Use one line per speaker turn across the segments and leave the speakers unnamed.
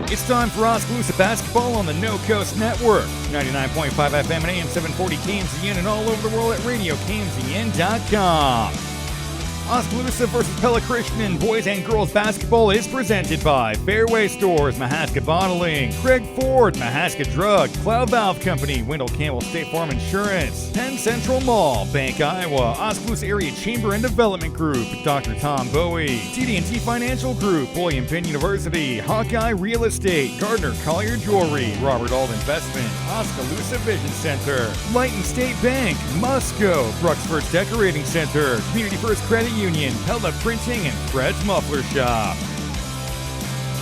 It's time for Oskaloosa basketball on the No Coast Network. 99.5 FM and AM 740 KMZN and all over the world at RadioKMZN.com. Oskaloosa versus Pella Christian boys and girls basketball is presented by Fairway Stores, Mahaska Bottling, Craig Ford, Mahaska Drug, Cloud Valve Company, Wendell Campbell State Farm Insurance, Penn Central Mall, Bank Iowa, Oskaloosa Area Chamber and Development Group, Dr. Tom Bowie, TD&T Financial Group, William Penn University, Hawkeye Real Estate, Gardner Collier Jewelry, Robert Ald Investment, Oskaloosa Vision Center, Lighton State Bank, Musco, Bruxford's Decorating Center, Community First Credit Union, Pella Printing, and Fred's Muffler Shop.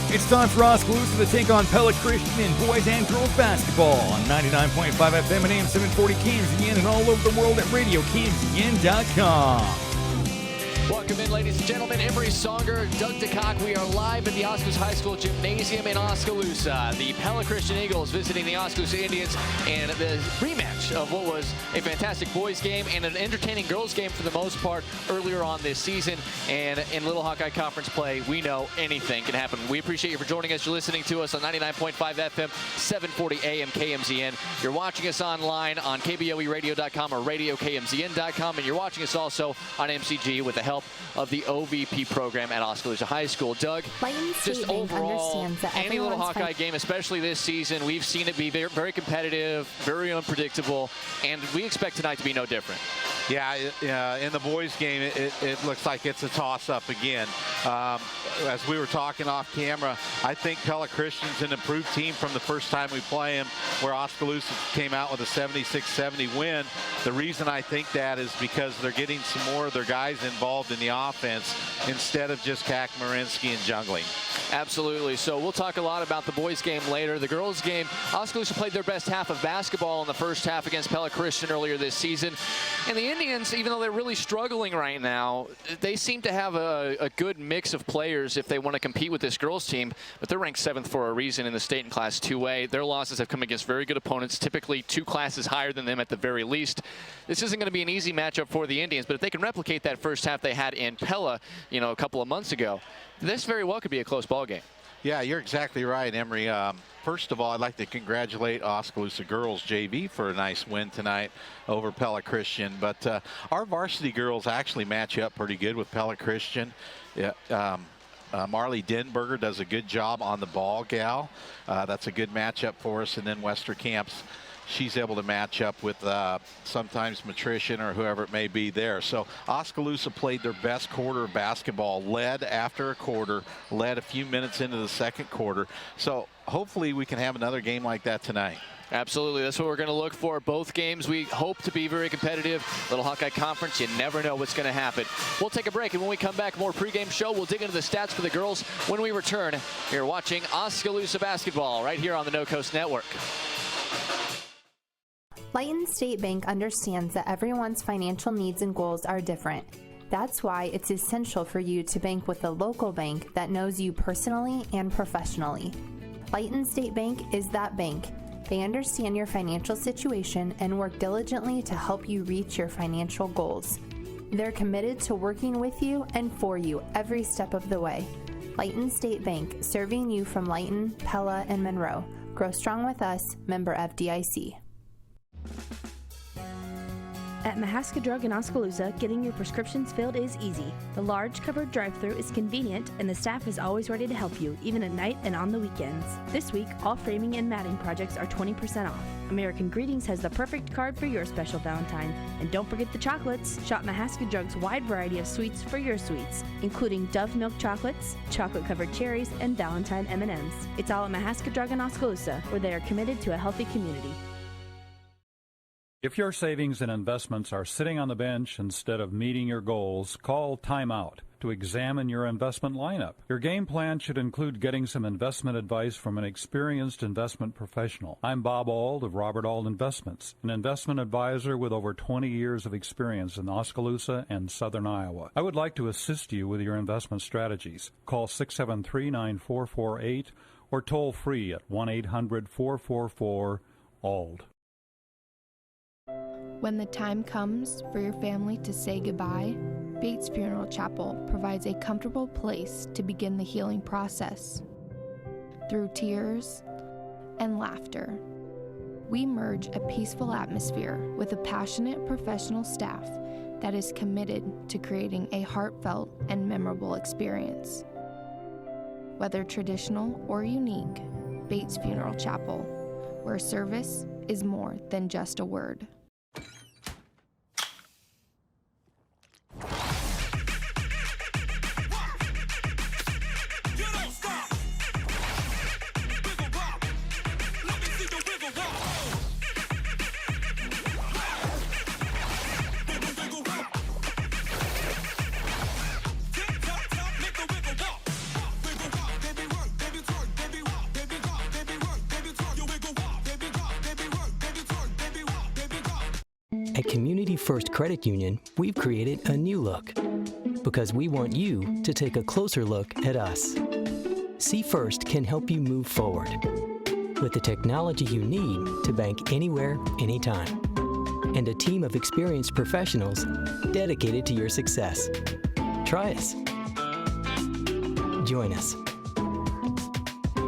It's time for Oskaloosa to take on Pella Christian in boys and girls basketball on 99.5 FM and AM 740 KMZN and all over the world at RadioKMZN.com.
Welcome in, ladies and gentlemen. Emery Songer, Doug DeCock. We are live at the Oskaloosa High School Gymnasium in Oskaloosa. The Pella Christian Eagles visiting the Oskaloosa Indians, and the rematch of what was a fantastic boys game and an entertaining girls game for the most part earlier on this season. And in Little Hawkeye Conference play, we know anything can happen. We appreciate you for joining us. You're listening to us on 99.5 FM, 740 AM KMZN. You're watching us online on KBOEradio.com or RadioKMZN.com, and you're watching us also on MCG with the help of the OVP program at Oskaloosa High School. Doug, just overall, any Little Hawkeye game, especially this season, we've seen it be very, very competitive, very unpredictable, and we expect tonight to be no different.
Yeah, in the boys game, it looks like it's a toss-up again. As we were talking off camera, I think Pella Christian's an improved team from the first time we play them, where Oskaloosa came out with a 76-70 win. The reason I think that is because they're getting some more of their guys involved in the offense instead of just Kakmarinsky and jungling.
Absolutely. So we'll talk a lot about the boys game later. The girls game, Oskaloosa played their best half of basketball in the first half against Pella Christian earlier this season. And the Indians, even though they're really struggling right now, they seem to have a good mix of players if they want to compete with this girls team. But they're ranked 7th for a reason in the state in Class 2A. Their losses have come against very good opponents, typically 2 classes higher than them at the very least. This isn't going to be an easy matchup for the Indians, but if they can replicate that first half they had in Pella, a couple of months ago, this very well could be a close ball game.
Yeah, you're exactly right, Emery. First of all, I'd like to congratulate Oskaloosa girls JV for a nice win tonight over Pella Christian. But our varsity girls actually match up pretty good with Pella Christian. Yeah, Marley Denberger does a good job on the ball, gal. That's a good matchup for us. And then Wester Camps, she's able to match up with sometimes Matrician or whoever it may be there. So Oskaloosa played their best quarter of basketball, led after a quarter, led a few minutes into the second quarter. So hopefully we can have another game like that tonight.
Absolutely. That's what we're going to look for. Both games we hope to be very competitive. Little Hawkeye Conference, you never know what's going to happen. We'll take a break, and when we come back, more pregame show. We'll dig into the stats for the girls when we return. You're watching Oskaloosa basketball right here on the No Coast Network.
Lighton State Bank understands that everyone's financial needs and goals are different. That's why it's essential for you to bank with a local bank that knows you personally and professionally. Lighton State Bank is that bank. They understand your financial situation and work diligently to help you reach your financial goals. They're committed to working with you and for you every step of the way. Lighton State Bank, serving you from Lighton, Pella, and Monroe. Grow strong with us, member FDIC.
At Mahaska Drug in Oskaloosa, getting your prescriptions filled is easy. The large covered drive-thru is convenient, and the staff is always ready to help you, even at night and on the weekends. This week, all framing and matting projects are 20% off. American Greetings has the perfect card for your special Valentine. And don't forget the chocolates. Shop Mahaska Drug's wide variety of sweets for your sweets, including Dove milk chocolates, chocolate-covered cherries, and Valentine M&Ms. It's all at Mahaska Drug in Oskaloosa, where they are committed to a healthy community.
If your savings and investments are sitting on the bench instead of meeting your goals, call Timeout to examine your investment lineup. Your game plan should include getting some investment advice from an experienced investment professional. I'm Bob Auld of Robert Auld Investments, an investment advisor with over 20 years of experience in Oskaloosa and southern Iowa. I would like to assist you with your investment strategies. Call 673-9448 or toll free at 1-800-444-ALD.
When the time comes for your family to say goodbye, Bates Funeral Chapel provides a comfortable place to begin the healing process. through tears and laughter. We merge a peaceful atmosphere with a passionate professional staff that is committed to creating a heartfelt and memorable experience. Whether traditional or unique, Bates Funeral Chapel, where service is more than just a word.
At Community First Credit Union, we've created a new look because we want you to take a closer look at us. See First can help you move forward with the technology you need to bank anywhere, anytime, and a team of experienced professionals dedicated to your success. Try us. Join us.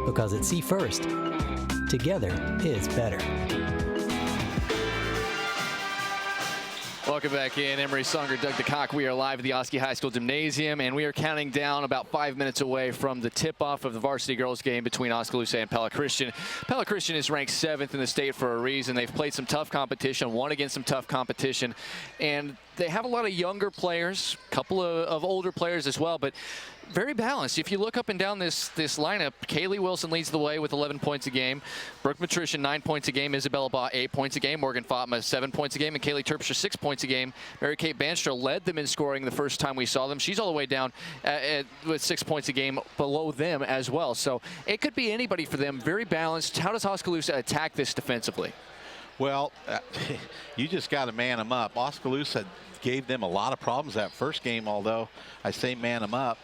Because at See First, together is better.
Welcome back in. Emery Songer, Doug DeCock. We are live at the Oski High School Gymnasium, and we are counting down about 5 minutes away from the tip-off of the varsity girls game between Oskaloosa and Pella Christian. Pella Christian is ranked 7th in the state for a reason. They've played some tough competition, won against some tough competition, and they have a lot of younger players, a couple of older players as well, but very balanced. If you look up and down this lineup, Kaylee Wilson leads the way with 11 points a game. Brooke Matrician, 9 points a game. Isabella Baugh, 8 points a game. Morgan Fatma, 7 points a game. And Kaylee Terpstra, 6 points a game. Mary-Kate Banstra led them in scoring the first time we saw them. She's all the way down with 6 points a game below them as well. So it could be anybody for them. Very balanced. How does Oskaloosa attack this defensively?
Well, you just got to man them up. Oskaloosa gave them a lot of problems that first game, although I say man them up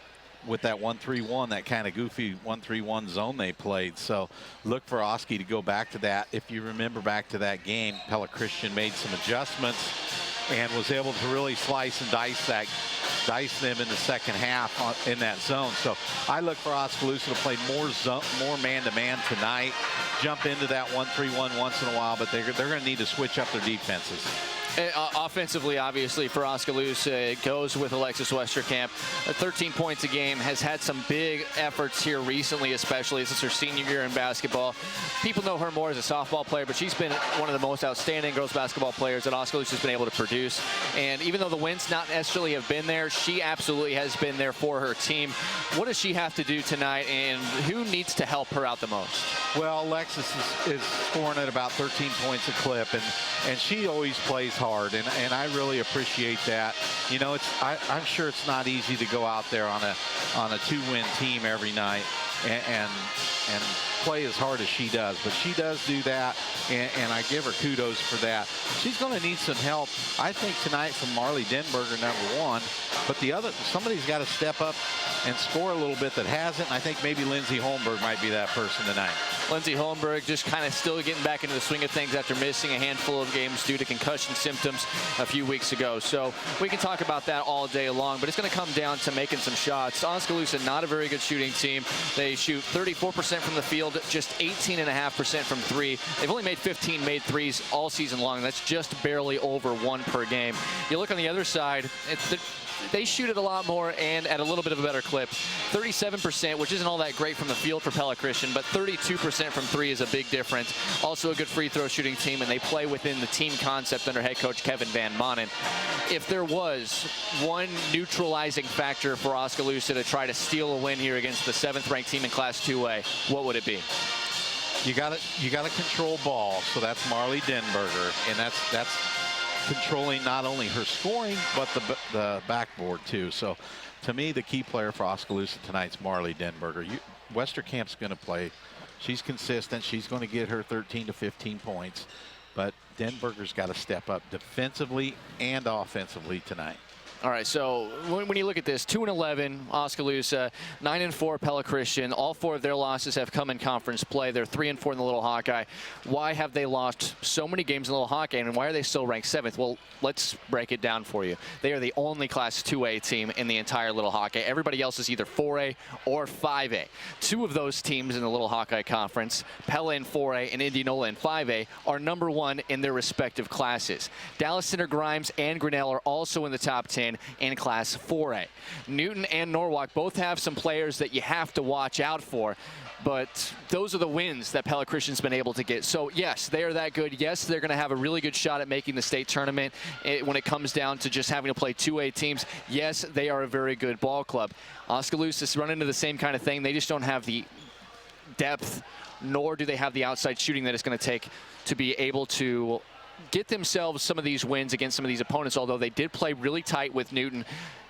with that 1-3-1, that kind of goofy 1-3-1 zone they played. So look for Oski to go back to that. If you remember back to that game, Pella Christian made some adjustments and was able to really slice and dice them in the second half in that zone. So I look for Oskaloosa to play more man-to-man tonight, jump into that 1-3-1 once in a while, but they're going to need to switch up their defenses.
Offensively, obviously, for Oskaloosa, it goes with Alexis Westerkamp. 13 points a game, has had some big efforts here recently, especially. This is her senior year in basketball. People know her more as a softball player, but she's been one of the most outstanding girls basketball players that Oskaloosa's been able to produce. And even though the wins not necessarily have been there, she absolutely has been there for her team. What does she have to do tonight, and who needs to help her out the most?
Well, Alexis is scoring at about 13 points a clip, and she always plays hard, and I really appreciate that. You know, I'm sure it's not easy to go out there on a 2-win team every night and play as hard as she does, but she does do that, and I give her kudos for that. She's going to need some help, I think, tonight from Marley Denberger, #1, but somebody's got to step up and score a little bit that hasn't. I think maybe Lindsay Holmberg might be that person tonight.
Lindsay Holmberg just kind of still getting back into the swing of things after missing a handful of games due to concussion symptoms a few weeks ago. So we can talk about that all day long, but it's going to come down to making some shots. Oskaloosa, not a very good shooting team. They shoot 34% from the field, just 18.5% from 3. They've only made 15 made threes all season long. That's just barely over 1 per game. You look on the other side, they shoot it a lot more and at a little bit of a better clip. 37%, which isn't all that great from the field for Pella Christian, but 32% from 3 is a big difference. Also a good free throw shooting team, and they play within the team concept under head coach Kevin Van Manen. If there was one neutralizing factor for Oskaloosa to try to steal a win here against the 7th ranked team in Class 2A, what would it be?
You got to control ball, so that's Marley Denberger, and that's controlling not only her scoring, but the backboard too. So to me, the key player for Oskaloosa tonight's Marley Denberger. Westerkamp's going to play. She's consistent. She's going to get her 13 to 15 points. But Denberger's got to step up defensively and offensively tonight.
All right, so when you look at this, 2-11 Oskaloosa, 9-4 Pella Christian. All 4 of their losses have come in conference play. They're 3-4 in the Little Hawkeye. Why have they lost so many games in the Little Hawkeye, and why are they still ranked 7th? Well, let's break it down for you. They are the only Class 2A team in the entire Little Hawkeye. Everybody else is either 4A or 5A. 2 of those teams in the Little Hawkeye Conference, Pella in 4A and Indianola in 5A, are number 1 in their respective classes. Dallas Center Grimes and Grinnell are also in the top 10 in Class 4A. Newton and Norwalk both have some players that you have to watch out for, but those are the wins that Pella Christian's been able to get. So yes, they are that good. Yes, they're going to have a really good shot at making the state tournament when it comes down to just having to play 2A teams. Yes, they are a very good ball club. Oskaloosa's run into the same kind of thing. They just don't have the depth, nor do they have the outside shooting that it's going to take to be able to get themselves some of these wins against some of these opponents, although they did play really tight with Newton.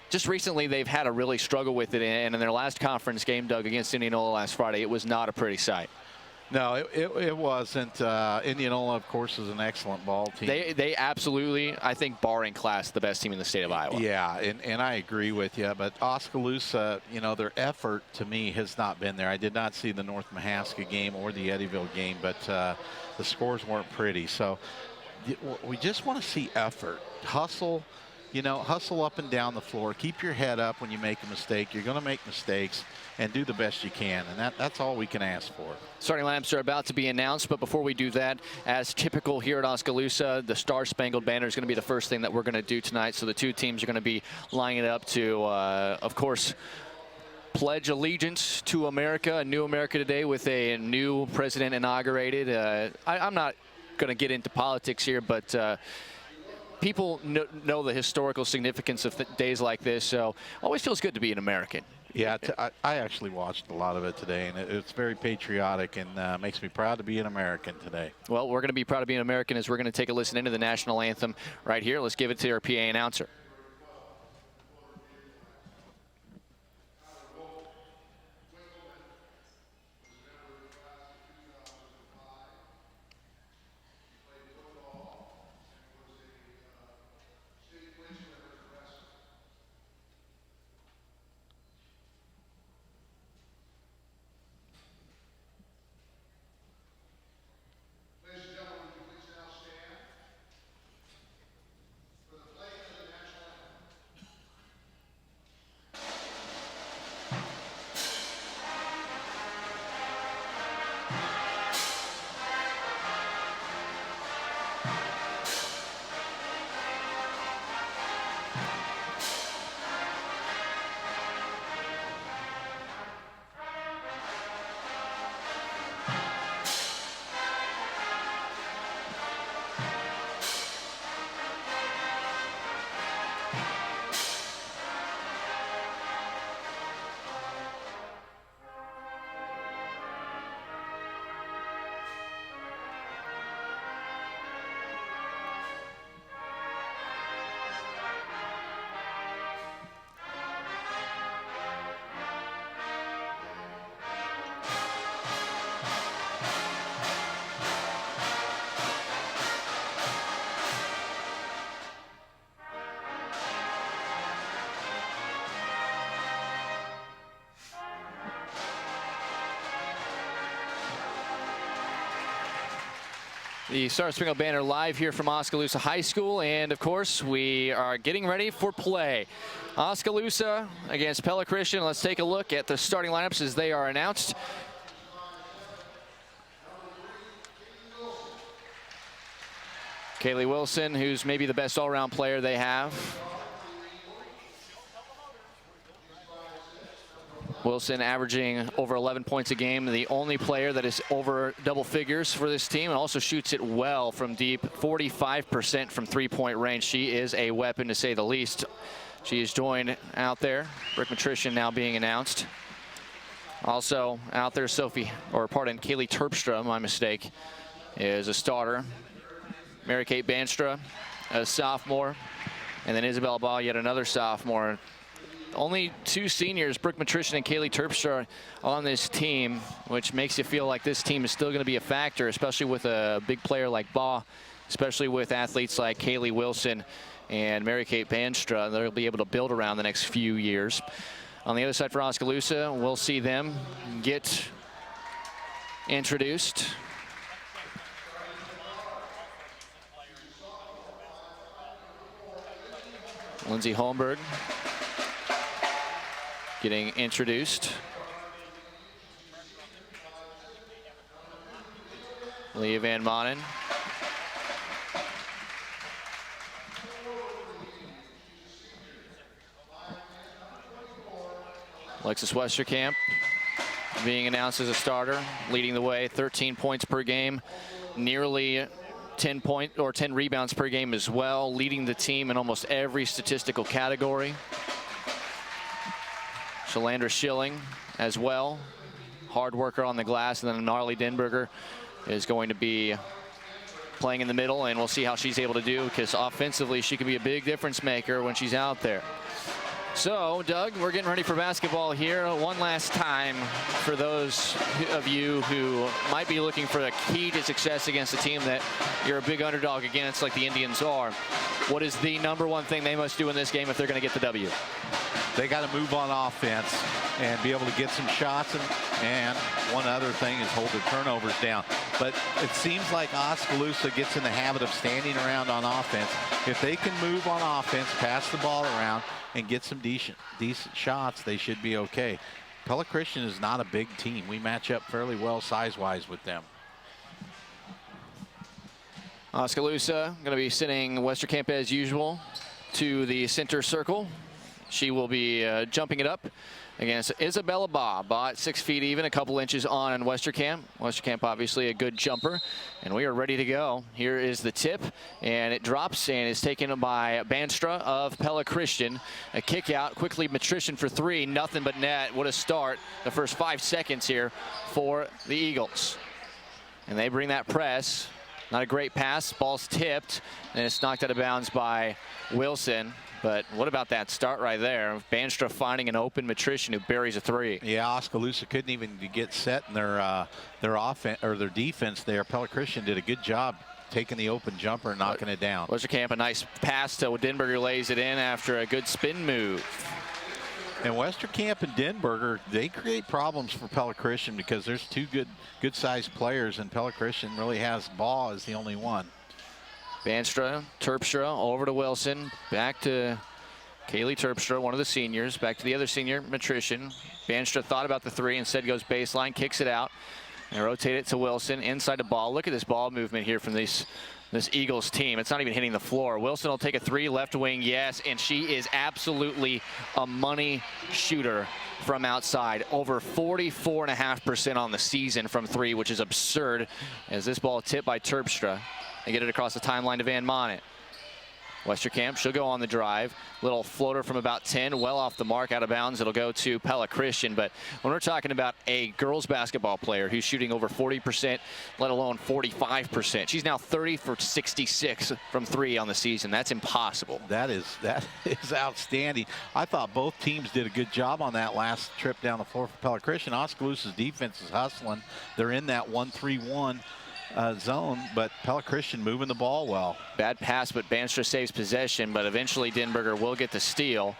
Just recently, they've had a really struggle with it, and in their last conference game, Doug, against Indianola last Friday, it was not a pretty sight.
No, it wasn't. Indianola, of course, is an excellent ball team.
They absolutely, I think, barring class, the best team in the state of Iowa.
Yeah, and I agree with you. But Oskaloosa, you know, their effort to me has not been there. I did not see the North Mahaska game or the Eddyville game, but the scores weren't pretty. So we just want to see effort, hustle. You know, hustle up and down the floor. Keep your head up when you make a mistake. You're going to make mistakes, and do the best you can, and that's all we can ask for.
Starting lineups are about to be announced, but before we do that, as typical here at Oskaloosa, the Star Spangled Banner is going to be the first thing that we're going to do tonight. So the 2 teams are going to be lining up to, of course, pledge allegiance to America, a new America today with a new president inaugurated. I'm not going to get into politics here, but people know the historical significance of days like this, so always feels good to be an American.
Yeah, I actually watched a lot of it today, and it's very patriotic and makes me proud to be an American today.
Well, we're going to be proud to be an American as we're going to take a listen into the national anthem right here. Let's give it to our PA announcer. The Star Spangled Banner live here from Oskaloosa High School, and of course we are getting ready for play. Oskaloosa against Pella Christian. Let's take a look at the starting lineups as they are announced. Kaylee Wilson, who's maybe the best all-around player they have. Wilson averaging over 11 points a game, the only player that is over double figures for this team, and also shoots it well from deep, 45% from three-point range. She is a weapon, to say the least. She is joined out there, Brick Matrician now being announced. Also out there, Kaylee Terpstra, my mistake, is a starter. Mary Kate Banstra, a sophomore, and then Isabel Ball, yet another sophomore. Only two seniors, Brooke Matrician and Kaylee Terpstra, on this team, which makes you feel like this team is still going to be a factor, especially with a big player like Baugh, especially with athletes like Kaylee Wilson and Mary-Kate Banstra. They'll be able to build around the next few years. On the other side for Oskaloosa, we'll see them get introduced. Lindsay Holmberg getting introduced. Leah Van Manen. Alexis Westerkamp being announced as a starter, leading the way, 13 points per game, nearly 10 rebounds per game as well, leading the team in almost every statistical category. Shalandra Schilling as well, hard worker on the glass, and then Marley Denberger is going to be playing in the middle, and we'll see how she's able to do, because offensively she can be a big difference maker when she's out there. So, Doug, we're getting ready for basketball here. One last time for those of you who might be looking for the key to success against a team that you're a big underdog against, like the Indians are. What is the #1 thing they must do in this game if they're going to get the W?
They got to move on offense and be able to get some shots. And one other thing is hold their turnovers down. But it seems like Oskaloosa gets in the habit of standing around on offense. If they can move on offense, pass the ball around, and get some decent shots, they should be okay. Pella Christian is not a big team. We match up fairly well size-wise with them.
Oskaloosa going to be sending Westerkamp as usual to the center circle. She will be jumping it up against Isabella Baugh. Baugh at 6 feet even, a couple inches on Westerkamp. Westerkamp obviously a good jumper, and we are ready to go. Here is the tip, and it drops and is taken by Banstra of Pella Christian. A kick out, quickly Matrician for 3, nothing but net. What a start, the first 5 seconds here for the Eagles. And they bring that press. Not a great pass, ball's tipped, and it's knocked out of bounds by Wilson. But what about that start right there? Banstra finding an open Matrician who buries a 3.
Yeah, Oskaloosa couldn't even get set in their offense or their defense there. Pella Christian did a good job taking the open jumper and knocking it down.
Westerkamp, a nice pass to Denberger, lays it in after a good spin move.
And Westerkamp and Denberger, they create problems for Pella Christian because there's two good-sized players, and Pella Christian really has Baugh as the only one.
Banstra, Terpstra, over to Wilson, back to Kaylee Terpstra, one of the seniors, back to the other senior, Matrician. Banstra thought about the 3, instead goes baseline, kicks it out, and rotate it to Wilson, inside the ball. Look at this ball movement here from this Eagles team. It's not even hitting the floor. Wilson will take a 3, left wing, yes, and she is absolutely a money shooter from outside. Over 44.5% on the season from 3, which is absurd, as this ball tipped by Terpstra. They get it across the timeline to Van Manen. Westerkamp, she'll go on the drive. Little floater from about 10, well off the mark, out of bounds. It'll go to Pella Christian. But when we're talking about a girls basketball player who's shooting over 40%, let alone 45%, she's now 30 for 66 from 3 on the season. That's impossible.
That is outstanding. I thought both teams did a good job on that last trip down the floor for Pella Christian. Oskaloosa's defense is hustling. They're in that 1-3-1. Zone, but Pella Christian moving the ball well.
Bad pass, but Banstra saves possession, but eventually Denberger will get the steal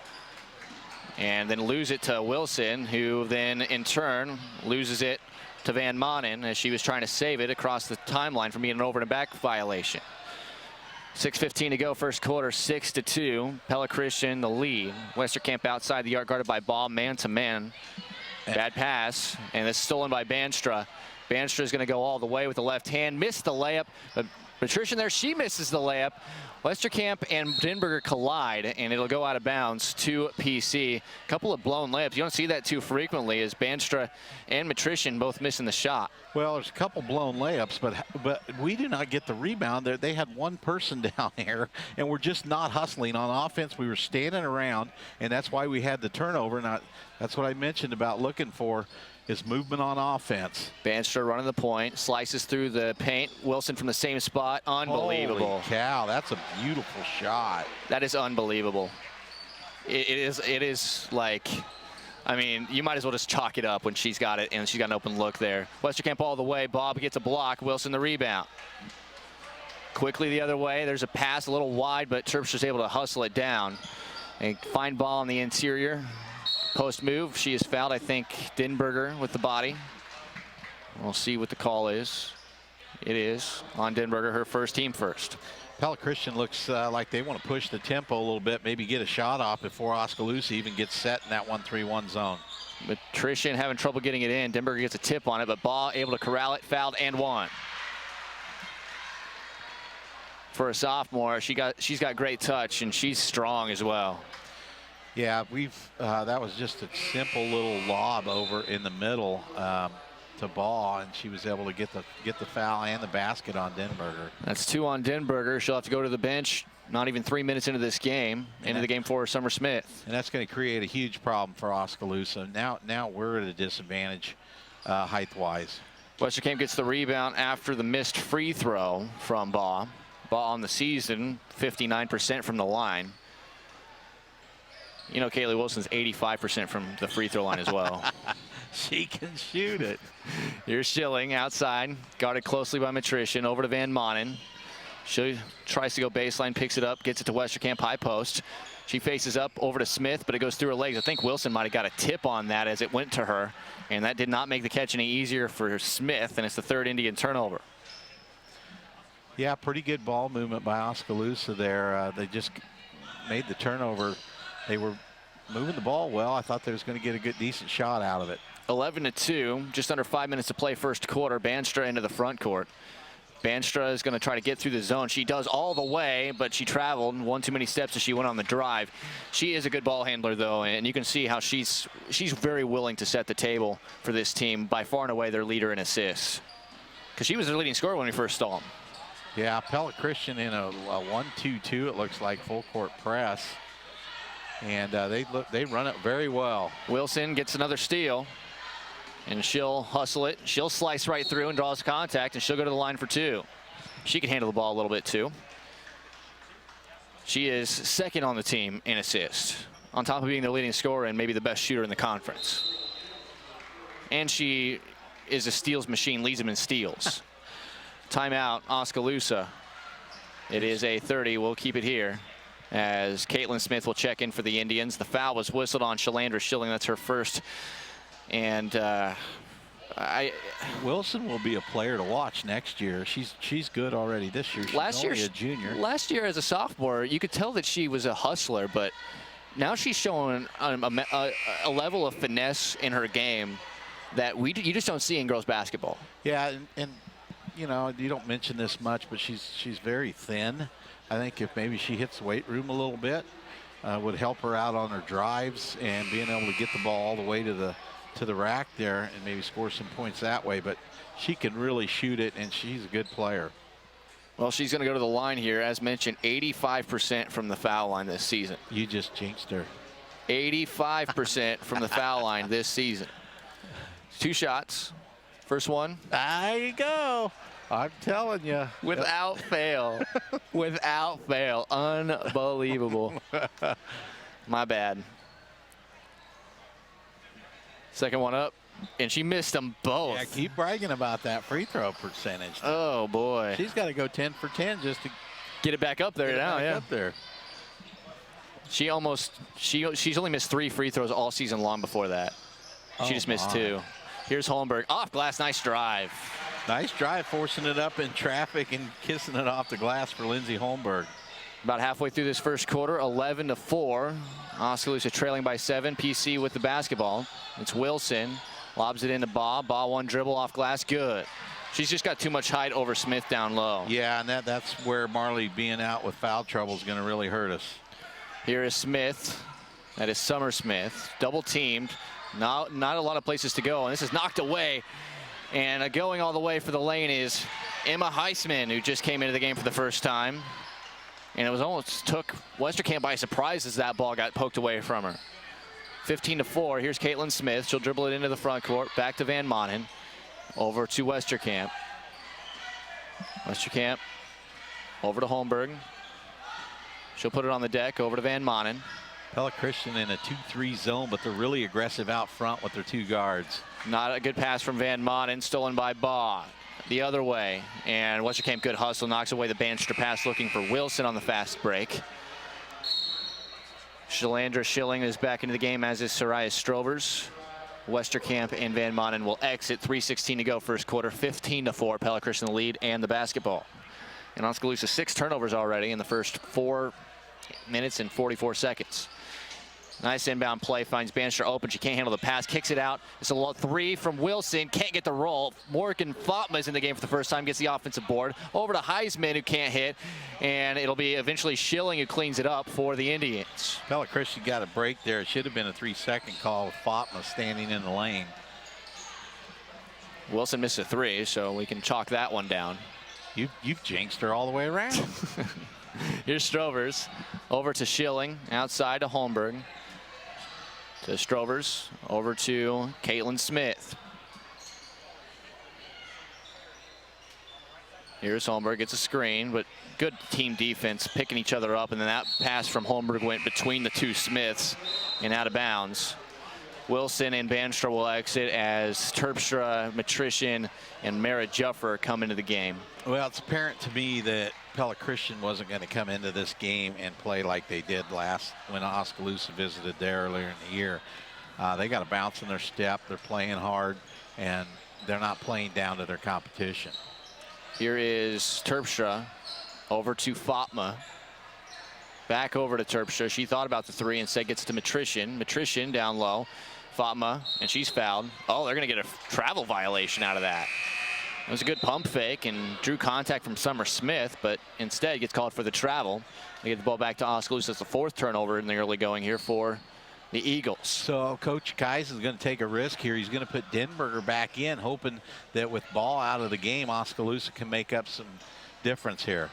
and then lose it to Wilson, who then in turn loses it to Van Manen as she was trying to save it across the timeline from being an over and back violation. 6:15 to go, first quarter, 6-2. Pella Christian the lead. Westerkamp outside the arc, guarded by Baugh, man to man. Bad pass, and it's stolen by Banstra. Banstra is going to go all the way with the left hand. Missed the layup, but Matrician there, she misses the layup. Westerkamp and Denberger collide, and it'll go out of bounds to PC. A couple of blown layups. You don't see that too frequently, as Banstra and Matrician both missing the shot.
Well, there's a couple blown layups, but we do not get the rebound. They had one person down there, and we're just not hustling on offense. We were standing around, and that's why we had the turnover. And that's what I mentioned about looking for is movement on offense.
Banstra running the point, slices through the paint. Wilson from the same spot. Unbelievable.
Holy cow, that's a beautiful shot.
That is unbelievable. It is like, I mean, you might as well just chalk it up when she's got it, and she's got an open look there. Westerkamp all the way. Bob gets a block. Wilson the rebound. Quickly the other way. There's a pass a little wide, but Terpster's able to hustle it down. A fine ball on the interior. Post move. She is fouled, I think, Denberger with the body. We'll see what the call is. It is on Denberger, her first, team first.
Pella Christian looks like they want to push the tempo a little bit, maybe get a shot off before Oskaloosa even gets set in that 1-3-1 zone.
Patrician having trouble getting it in. Denberger gets a tip on it, but Baugh able to corral it, fouled, and one. For a sophomore, she's got great touch, and she's strong as well.
Yeah, that was just a simple little lob over in the middle to Baugh, and she was able to get the foul and the basket on Denberger.
That's 2 on Denberger. She'll have to go to the bench. Not even 3 minutes into this game, into the game for Summer Smith.
And that's going to create a huge problem for Oskaloosa. Now we're at a disadvantage height-wise.
Westerkamp gets the rebound after the missed free throw from Baugh. Baugh on the season, 59% from the line. You know, Kaylee Wilson's 85% from the free throw line as well.
She can shoot it.
Here's Schilling outside, guarded closely by Matrician, over to Van Manen. She tries to go baseline, picks it up, gets it to Westerkamp, high post. She faces up over to Smith, but it goes through her legs. I think Wilson might have got a tip on that as it went to her, and that did not make the catch any easier for Smith, and it's the third Indian turnover.
Yeah, pretty good ball movement by Oskaloosa there. They just made the turnover. They were moving the ball well. I thought they was going to get a good, decent shot out of it.
11-2, just under 5 minutes to play first quarter. Banstra into the front court. Banstra is going to try to get through the zone. She does all the way, but she traveled one too many steps as she went on the drive. She is a good ball handler, though, and you can see how she's very willing to set the table for this team. By far and away their leader in assists, because she was their leading scorer when we first saw them.
Yeah, Pella Christian in a 1-2-2, it looks like, full court press. And they run it very well.
Wilson gets another steal, and she'll hustle it. She'll slice right through and draws contact, and she'll go to the line for 2. She can handle the ball a little bit too. She is second on the team in assists, on top of being their leading scorer and maybe the best shooter in the conference. And she is a steals machine, leads them in steals. Timeout, Oskaloosa. It is a 30. We'll keep it here, as Caitlin Smith will check in for the Indians. The foul was whistled on Shalandra Schilling. That's her first. And
Wilson will be a player to watch next year. She's good already this year. She's only a junior.
Last year as a sophomore, you could tell that she was a hustler, but now she's showing a level of finesse in her game that you just don't see in girls basketball.
Yeah, and you know, you don't mention this much, but she's very thin. I think if maybe she hits the weight room a little bit, would help her out on her drives and being able to get the ball all the way to the rack there and maybe score some points that way. But she can really shoot it, and she's a good player.
Well, she's going to go to the line here. As mentioned, 85% from the foul line this season.
You just jinxed her.
85% from the foul line this season. 2 shots. First one.
There you go. I'm telling you.
Without fail. Without fail. Unbelievable. My bad. Second one up, and she missed them both.
Yeah, keep bragging about that free throw percentage.
Oh, boy.
She's got to go 10 for 10 just to
get it back up there now. Yeah.
Up there.
She's only missed 3 free throws all season long before that. She just missed 2. Here's Holmberg off glass. Nice drive.
Nice drive, forcing it up in traffic and kissing it off the glass for Lindsey Holmberg.
About halfway through this first quarter, 11-4. Oskaloosa trailing by 7. PC with the basketball. It's Wilson. Lobs it into Baugh. Baugh one dribble off glass. Good. She's just got too much height over Smith down low.
Yeah, and that's where Marley being out with foul trouble is going to really hurt us.
Here is Smith. That is Summer Smith. Double teamed. Not a lot of places to go. And this is knocked away. And going all the way for the lane is Emma Heisman, who just came into the game for the first time. And it was almost took Westerkamp by surprise as that ball got poked away from her. 15-4. Here's Caitlin Smith. She'll dribble it into the front court. Back to Van Manen. Over to Westerkamp. Westerkamp over to Holmberg. She'll put it on the deck. Over to Van Manen.
Pella Christian in a 2-3 zone, but they're really aggressive out front with their 2 guards.
Not a good pass from Van Manen. Stolen by Baugh. the other way. And Westerkamp, good hustle, knocks away the Bannister pass, looking for Wilson on the fast break. Shalandra Schilling is back into the game, as is Soraya Strovers. Westerkamp and Van Manen will exit. 3:16 to go first quarter. 15-4. Pella Christian the lead and the basketball. And Oskaloosa 6 turnovers already in the first 4 minutes and 44 seconds. Nice inbound play, finds Bannister open. She can't handle the pass, kicks it out. It's a low 3 from Wilson, can't get the roll. Morgan Fatma is in the game for the first time, gets the offensive board. Over to Heisman, who can't hit, and it'll be eventually Schilling who cleans it up for the Indians.
Pella Christian got a break there. It should have been a 3-second call with Fatma standing in the lane.
Wilson missed a 3, so we can chalk that one down.
You've jinxed her all the way around.
Here's Strovers, over to Schilling, outside to Holmberg. To Strovers, over to Caitlin Smith. Here's Holmberg, gets a screen, but good team defense, picking each other up, and then that pass from Holmberg went between the two Smiths and out of bounds. Wilson and Bannister will exit as Terpstra, Matrician, and Mara Juffer come into the game.
Well, it's apparent to me that Pella Christian wasn't going to come into this game and play like they did when Oskaloosa visited there earlier in the year. They got a bounce in their step. They're playing hard, and they're not playing down to their competition.
Here is Terpstra, over to Fatma. Back over to Terpstra. She thought about the 3, instead gets to Matrician. Matrician down low. Fatma, and she's fouled. Oh, they're going to get a travel violation out of that. It was a good pump fake and drew contact from Summer Smith, but instead gets called for the travel. They get the ball back to Oskaloosa. It's the 4th turnover in the early going here for the Eagles. So
Coach Kais is going to take a risk here. He's going to put Denberger back in, hoping that with ball out of the game, Oskaloosa can make up some difference here.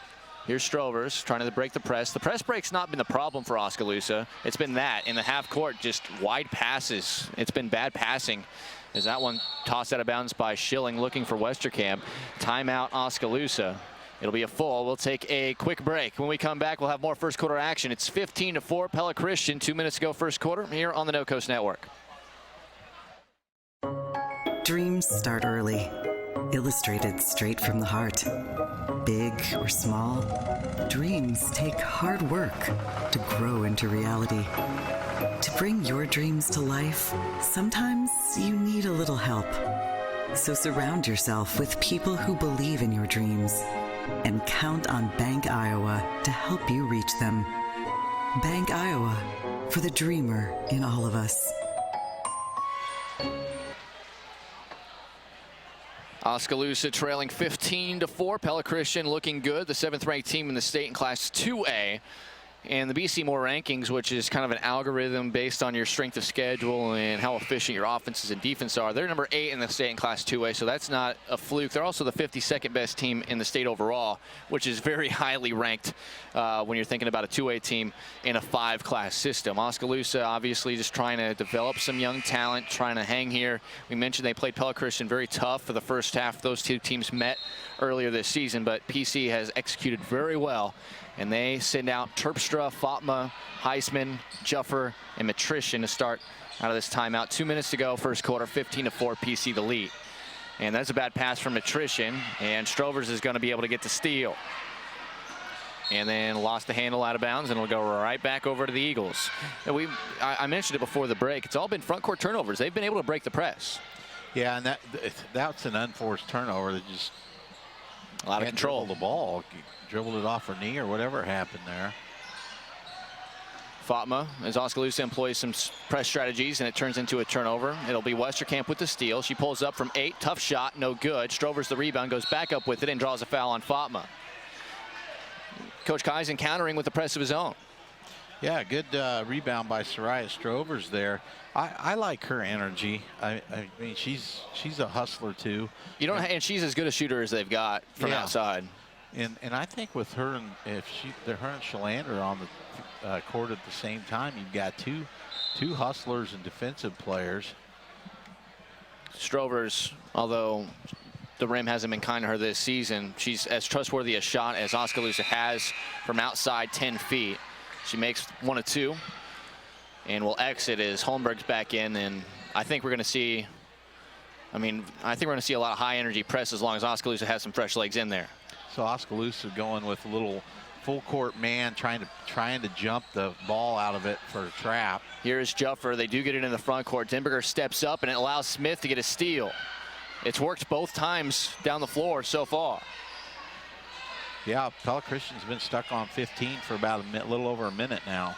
Here's Strovers trying to break the press. The press break's not been the problem for Oskaloosa. It's been that in the half court, just wide passes. It's been bad passing. As that one tossed out of bounds by Schilling, looking for Westerkamp. Timeout Oskaloosa. It'll be a full. We'll take a quick break. When we come back, we'll have more first quarter action. It's 15-4 Pella Christian. 2 minutes to go first quarter here on the No Coast Network.
Dreams start early. Illustrated straight from the heart. Big or small, dreams take hard work to grow into reality. To bring your dreams to life, sometimes you need a little help. So surround yourself with people who believe in your dreams and count on Bank Iowa to help you reach them. Bank Iowa, for the dreamer in all of us.
Oskaloosa trailing 15-4. Pella Christian looking good, the 7th-ranked team in the state in Class 2A. And the BC More rankings, which is kind of an algorithm based on your strength of schedule and how efficient your offenses and defense are. They're number 8 in the state in Class 2A, so that's not a fluke. They're also the 52nd best team in the state overall, which is very highly ranked when you're thinking about a 2A team in a 5-class system. Oskaloosa obviously just trying to develop some young talent, trying to hang here. We mentioned they played Pella Christian very tough for the first half. Those two teams met earlier this season, but PC has executed very well. And they send out Terpstra, Fatma, Heisman, Juffer, and Matrician to start out of this timeout. 2 minutes to go, first quarter, 15-4, PC the lead. And that's a bad pass from Matrician, and Strovers is going to be able to get the steal. And then lost the handle out of bounds, and it'll go right back over to the Eagles. And I mentioned it before the break. It's all been front court turnovers. They've been able to break the press.
Yeah, and that's an unforced turnover that just
a lot of control.
The ball, dribbled it off her knee or whatever happened there.
Fatma, as Oskaloosa employs some press strategies, and it turns into a turnover. It'll be Westerkamp with the steal. She pulls up from 8, tough shot, no good. Strovers the rebound, goes back up with it, and draws a foul on Fatma. Coach Kais encountering with the press of his own.
Yeah, good rebound by Soraya Strovers there. I like her energy. I mean, she's a hustler too.
And she's as good a shooter as they've got from outside.
And I think with her and her and Shalandra on the court at the same time, you've got two hustlers and defensive players.
Strovers, although the rim hasn't been kind to her this season, she's as trustworthy a shot as Oskaloosa has from outside 10 feet. She makes 1 of 2 and will exit as Holmberg's back in, and I think we're going to see I mean, I think we're going to see a lot of high-energy press as long as Oskaloosa has some fresh legs in there.
So Oskaloosa going with a little full-court man trying to jump the ball out of it for a trap.
Here's Juffer. They do get it in the front court. Denberger steps up, and it allows Smith to get a steal. It's worked both times down the floor so far.
Yeah, Pella Christian's been stuck on 15 for about a little over a minute now.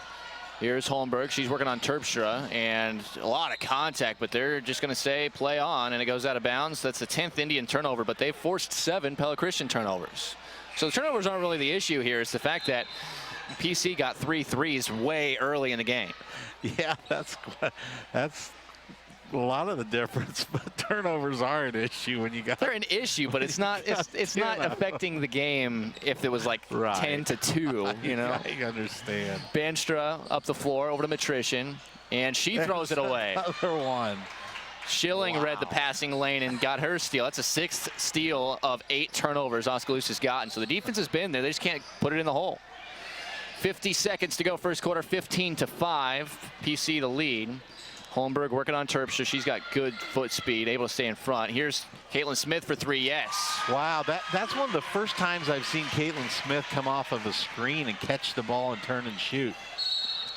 Here's Holmberg. She's working on Terpstra, and a lot of contact, but they're just going to say play on, and it goes out of bounds. That's the 10th Indian turnover, but they've forced 7 Pella Christian turnovers. So the turnovers aren't really the issue here. It's the fact that PC got 3 threes way early in the game.
Yeah, that's a lot of the difference, but turnovers are an issue when you got.
They're an issue, but it's not. It's not affecting the game if it was like 10-2. You know.
I understand.
Banstra up the floor over to Matrician, and she throws it away.
Another one.
Schilling read the passing lane and got her steal. That's a 6th steal of 8 turnovers Oskaloosa's gotten. So the defense has been there. They just can't put it in the hole. 50 seconds to go first quarter, 15-5. PC the lead. Holmberg working on Terpstra. She's got good foot speed, able to stay in front. Here's Caitlin Smith for 3, yes.
Wow, that's one of the first times I've seen Caitlin Smith come off of a screen and catch the ball and turn and shoot.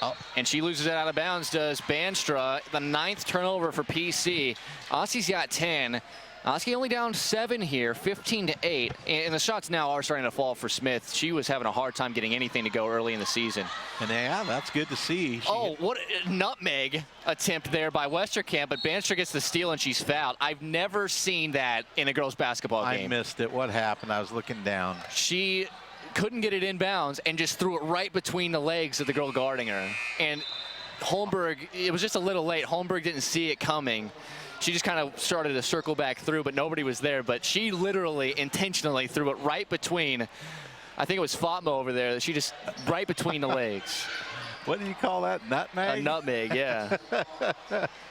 Oh, and she loses it out of bounds, does Banstra. The 9th turnover for PC. Oskie's got 10. Oskie only down 7 here, 15-8. And the shots now are starting to fall for Smith. She was having a hard time getting anything to go early in the season.
And yeah, that's good to see.
What a nutmeg attempt there by Westerkamp, but Banstra gets the steal and she's fouled. I've never seen that in a girls basketball game.
I missed it. What happened? I was looking down.
She couldn't get it inbounds and just threw it right between the legs of the girl guarding her. And Holmberg, it was just a little late. Holmberg didn't see it coming. She just kind of started to circle back through, but nobody was there. But she literally intentionally threw it right between, I think it was Fatma over there. She just right between the legs.
What do you call that? Nutmeg?
A nutmeg, yeah.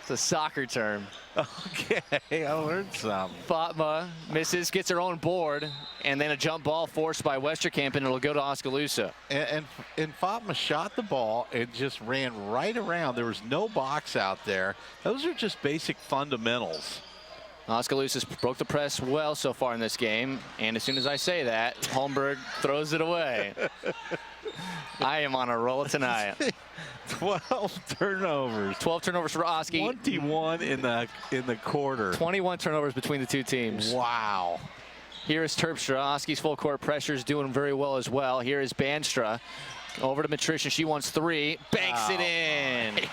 It's a soccer term.
Okay, I learned something.
Fatma misses, gets her own board, and then a jump ball forced by Westerkamp, and it'll go to Oskaloosa.
And Fatma shot the ball and just ran right around. There was no box out there. Those are just basic fundamentals.
Oskaloosa's broke the press well so far in this game, and as soon as I say that, Holmberg throws it away. I am on a roll tonight.
12 turnovers.
12 turnovers for Oski.
21 in the quarter.
21 turnovers between the two teams.
Wow.
Here is Terpstra. Oski's full court pressure is doing very well as well. Here is Banstra. Over to Matrician. She wants 3. Banks it in.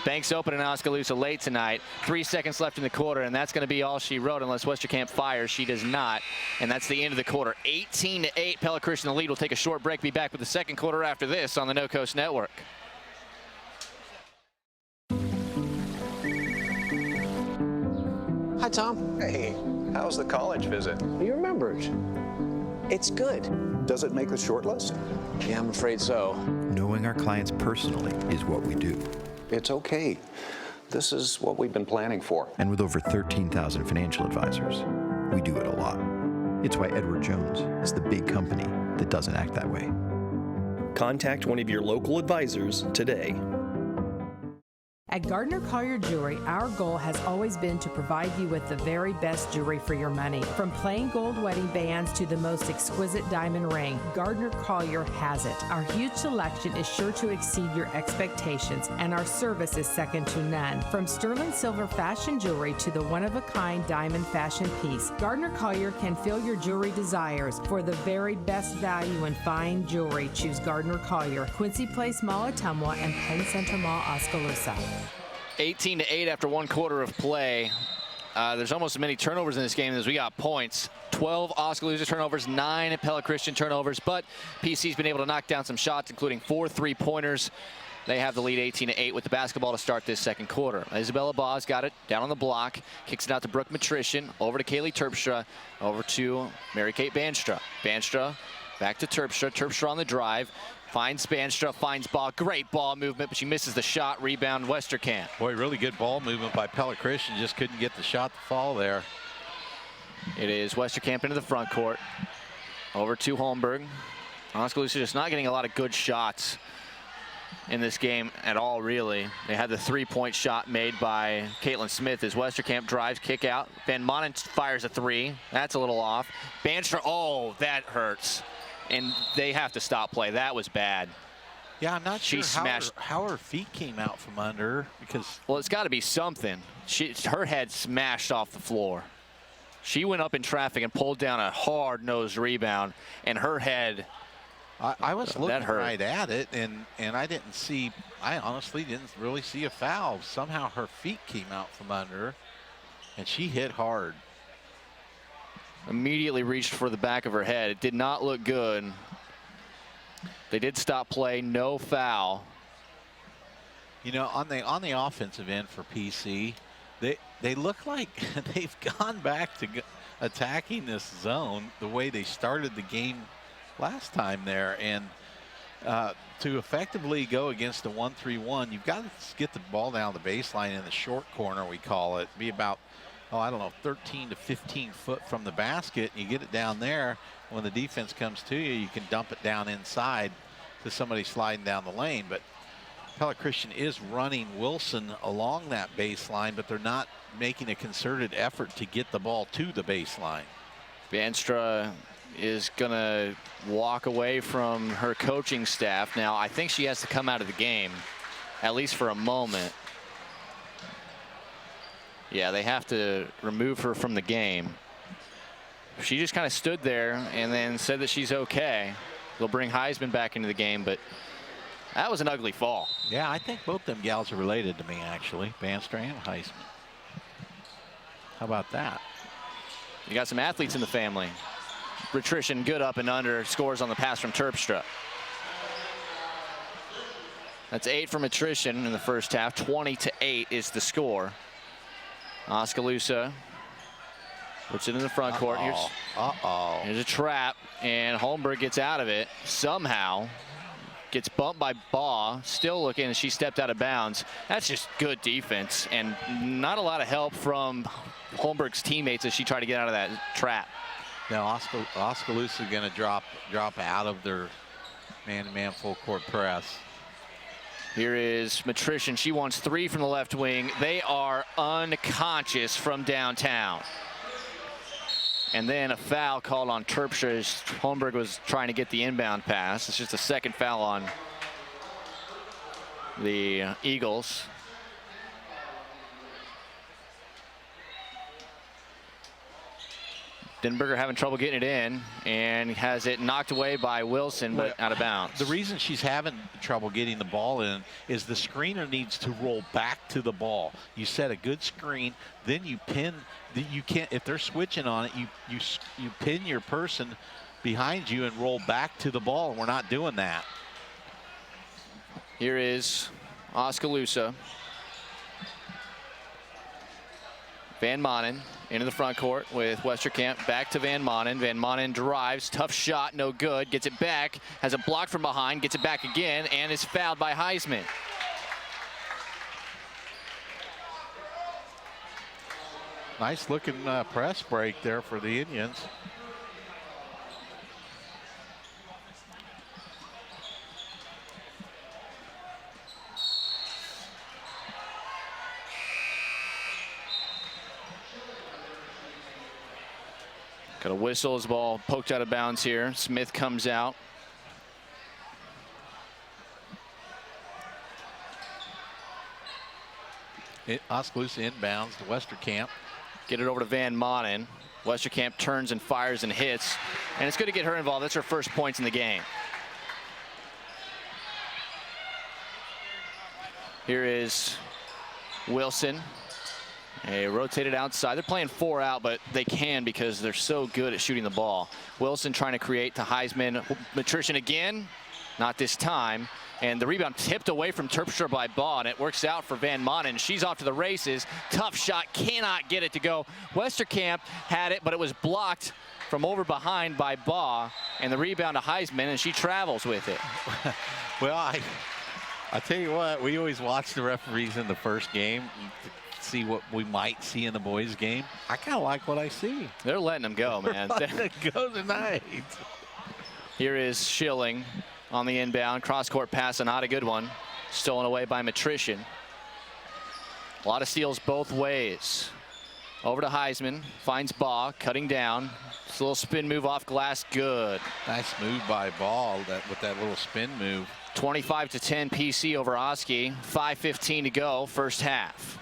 Banks open in Oskaloosa late tonight. 3 seconds left in the quarter, and that's going to be all she wrote unless Westerkamp fires. She does not, and that's the end of the quarter. 18-8, Pella Christian the lead. We'll take a short break. Be back with the second quarter after this on the No Coast Network.
Hi, Tom.
Hey, how's the college visit?
You remembered. It's good.
Does it make the short list?
Yeah, I'm afraid so.
Knowing our clients personally is what we do.
It's okay. This is what we've been planning for.
And with over 13,000 financial advisors, we do it a lot. It's why Edward Jones is the big company that doesn't act that way.
Contact one of your local advisors today.
At Gardner Collier Jewelry, our goal has always been to provide you with the very best jewelry for your money. From plain gold wedding bands to the most exquisite diamond ring, Gardner Collier has it. Our huge selection is sure to exceed your expectations, and our service is second to none. From sterling silver fashion jewelry to the one-of-a-kind diamond fashion piece, Gardner Collier can fill your jewelry desires. For the very best value in fine jewelry, choose Gardner Collier, Quincy Place Mall, Ottumwa, and Penn Center Mall, Oskaloosa.
18-8 after 1 quarter of play. There's almost as many turnovers in this game as we got points. 12 Oskaloosa turnovers, 9 Pella Christian turnovers, but PC's been able to knock down some shots, including 4 3-pointers. They have the lead 18-8 with the basketball to start this second quarter. Isabella Baugh's got it down on the block, kicks it out to Brooke Matrician, over to Kaylee Terpstra, over to Mary Kate Banstra. Banstra back to Terpstra. Terpstra on the drive. Finds Banstra, finds Baugh. Great ball movement, but she misses the shot. Rebound, Westerkamp.
Boy, really good ball movement by Pella Christian. Just couldn't get the shot to fall there.
It is Westerkamp into the front court. Over to Holmberg. Oskaloosa just not getting a lot of good shots. in this game at all, really. They had the 3-point shot made by Caitlin Smith as Westerkamp drives, kick out. Van Manen fires a 3. That's a little off. Banstra, oh, that hurts. And they have to stop play. That was bad.
Yeah, I'm not
she
sure
smashed.
how her feet came out from under her because...
Well, it's got to be something. Her head smashed off the floor. She went up in traffic and pulled down a hard-nosed rebound, and her head...
I was looking right at it, and I didn't see, I honestly didn't really see a foul. Somehow her feet came out from under her, and she hit hard.
Immediately reached for the back of her head. It did not look good. They did stop play, no foul.
You know, on the offensive end for PC, they look like they've gone back to attacking this zone the way they started the game last time there, and to effectively go against the 1-3-1, you've got to get the ball down the baseline in the short corner, we call it, be about, oh, I don't know, 13 to 15 foot from the basket. You get it down there. When the defense comes to you, you can dump it down inside to somebody sliding down the lane. But Pella Christian is running Wilson along that baseline, but they're not making a concerted effort to get the ball to the baseline.
Banstra is gonna walk away from her coaching staff. Now, I think she has to come out of the game, at least for a moment. Yeah, they have to remove her from the game. She just kind of stood there and then said that she's okay. They'll bring Heisman back into the game, but that was an ugly fall.
Yeah, I think both them gals are related to me, actually, Banstra and Heisman. How about that?
You got some athletes in the family. Patrician, good up and under, scores on the pass from Terpstra. That's 8 from Patrician in the first half. 20-8 is the score. Oskaloosa puts it in the front court. Here's a trap, and Holmberg gets out of it somehow. Gets bumped by Baugh, still looking, and she stepped out of bounds. That's just good defense, and not a lot of help from Holmberg's teammates as she tried to get out of that trap.
Now Oskaloosa going to drop out of their man-to-man full court press.
Here is Matrician. She wants 3 from the left wing. They are unconscious from downtown. And then a foul called on Terpstra as Holmberg was trying to get the inbound pass. It's just a second foul on the Eagles. Denberger having trouble getting it in and has it knocked away by Wilson, but out of bounds.
The reason she's having trouble getting the ball in is the screener needs to roll back to the ball. You set a good screen, then you pin. You can't, if they're switching on it, you pin your person behind you and roll back to the ball, and we're not doing that.
Here is Oskaloosa. Van Manen into the front court with Westerkamp. Back to Van Manen. Van Manen drives. Tough shot. No good. Gets it back. Has a block from behind. Gets it back again. And is fouled by Heisman.
Nice looking press break there for the Indians.
Got a whistle as ball poked out of bounds here. Smith comes out.
Oskaloosa inbounds to Westerkamp.
Get it over to Van Manen. Westerkamp turns and fires and hits. And it's good to get her involved. That's her first points in the game. Here is Wilson. They rotated outside. They're playing 4 out, but they can because they're so good at shooting the ball. Wilson trying to create to Heisman. Matrician again. Not this time. And the rebound tipped away from Terpstra by Baugh, and it works out for Van Manen. She's off to the races. Tough shot, cannot get it to go. Westerkamp had it, but it was blocked from over behind by Baugh, and the rebound to Heisman, and she travels with it.
Well, I tell you what, we always watch the referees in the first game to see what we might see in the boys' game. I kind of like what I see.
They're letting them go, man.
They're letting it go tonight.
Here is Schilling. on the inbound. Cross-court pass, and not a good one. Stolen away by Matrician. A lot of steals both ways. Over to Heisman, finds Baugh, cutting down. It's a little spin move off glass, good.
Nice move by Ball with that little spin move.
25-10 PC over Oski. 5:15 to go, first half.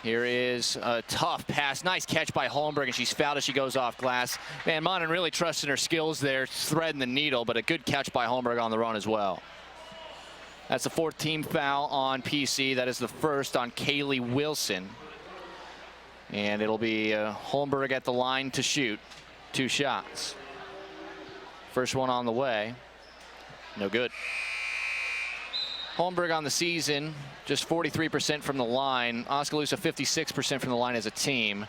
Here is a tough pass. Nice catch by Holmberg, and she's fouled as she goes off glass. Van Manen really trusting her skills there, threading the needle, but a good catch by Holmberg on the run as well. That's the 4th team foul on PC. That is the first on Kaylee Wilson. And it'll be Holmberg at the line to shoot. 2 shots. First one on the way. No good. Holmberg on the season, just 43% from the line. Oskaloosa 56% from the line as a team.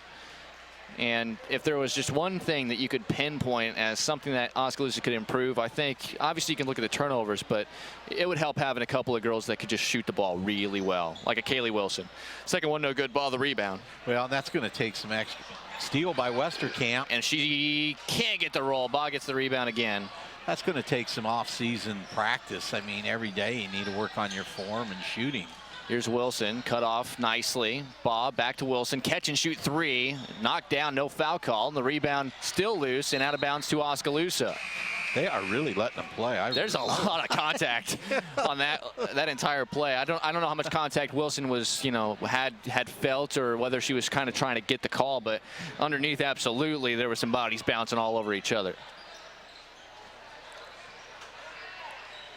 And if there was just one thing that you could pinpoint as something that Oskaloosa could improve, I think obviously you can look at the turnovers, but it would help having a couple of girls that could just shoot the ball really well, like a Kaylee Wilson. Second one, no good. Ball, the rebound.
Well, that's going to take some extra. Steal by Westerkamp.
And she can't get the roll. Baugh gets the rebound again.
That's going to take some off-season practice. I mean, every day you need to work on your form and shooting.
Here's Wilson, cut off nicely. Baugh back to Wilson, catch and shoot 3. Knocked down, no foul call. And the rebound still loose and out of bounds to Oskaloosa.
They are really letting them play.
There's a lot of contact on that entire play. I don't know how much contact Wilson was, had felt, or whether she was kind of trying to get the call, but underneath, absolutely, there were some bodies bouncing all over each other.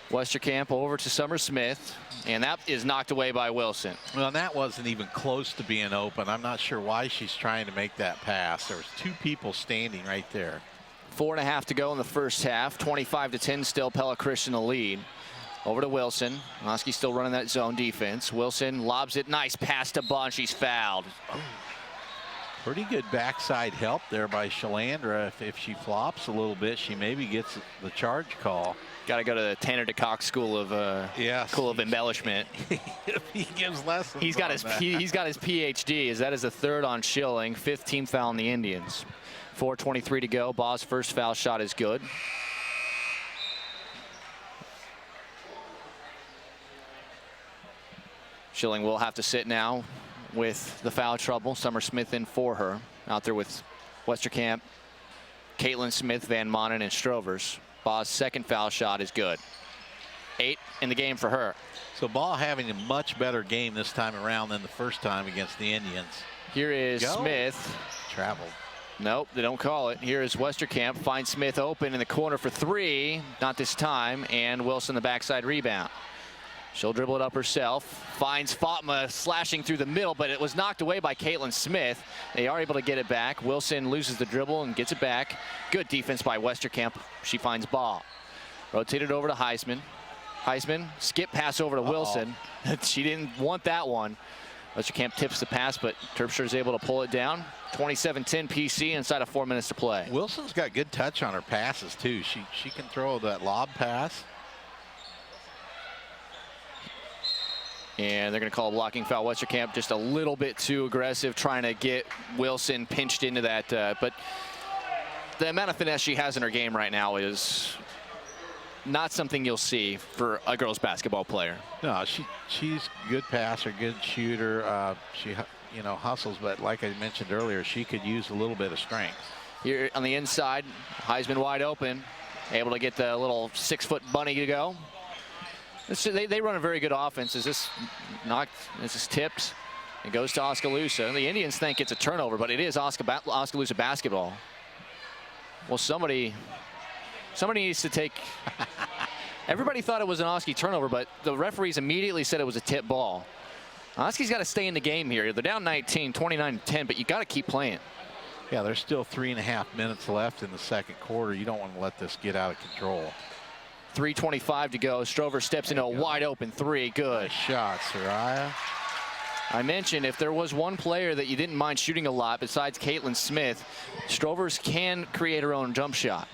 Westerkamp over to Summer Smith, and that is knocked away by Wilson.
Well, and that wasn't even close to being open. I'm not sure why she's trying to make that pass. There was 2 people standing right there.
4.5 to go in the first half. 25-10 still, Pella Christian the lead. Over to Wilson. Oski still running that zone defense. Wilson lobs it. Nice pass to Baugh. She's fouled.
Pretty good backside help there by Shalandra. If she flops a little bit, she maybe gets the charge call.
Got to go to the Tanner DeCock school of embellishment.
He gives lessons.
He's got his PhD. That is the 3rd on Schilling. 5th team foul on the Indians. 4:23 to go. Baugh's first foul shot is good. Schilling will have to sit now with the foul trouble. Summer Smith in for her. Out there with Westerkamp, Caitlin Smith, Van Manen, and Strovers. Baugh's second foul shot is good. 8 in the game for her.
So Baugh having a much better game this time around than the first time against the Indians.
Here is Smith.
Traveled.
Nope, they don't call it. Here is Westerkamp. Finds Smith open in the corner for 3. Not this time. And Wilson the backside rebound. She'll dribble it up herself. Finds Fatma slashing through the middle, but it was knocked away by Caitlin Smith. They are able to get it back. Wilson loses the dribble and gets it back. Good defense by Westerkamp. She finds Baugh. Rotated over to Heisman. Heisman, skip pass over to Wilson. She didn't want that one. Westerkamp tips the pass, but Terpstra is able to pull it down. 27-10 PC inside of 4 minutes to play.
Wilson's got good touch on her passes, too. She can throw that lob pass.
And they're going to call a blocking foul. Westerkamp just a little bit too aggressive, trying to get Wilson pinched into that. But the amount of finesse she has in her game right now is not something you'll see for a girls basketball player.
No, she's a good passer, good shooter. She hustles, but like I mentioned earlier, she could use a little bit of strength.
Here on the inside, Heisman wide open, able to get the little 6-foot bunny to go. They run a very good offense. Is this knocked? This is tipped. It goes to Oskaloosa. The Indians think it's a turnover, but it is Oskaloosa basketball. Well, somebody needs to take. Everybody thought it was an Oski turnover, but the referees immediately said it was a tip ball. Oski's got to stay in the game here. They're down 19, 29-10, but you got to keep playing.
Yeah, there's still 3.5 minutes left in the second quarter. You don't want to let this get out of control.
3:25 to go. Strover steps into a wide open 3. Good.
Nice shot, Soraya.
I mentioned if there was one player that you didn't mind shooting a lot besides Caitlin Smith, Strovers can create her own jump shot.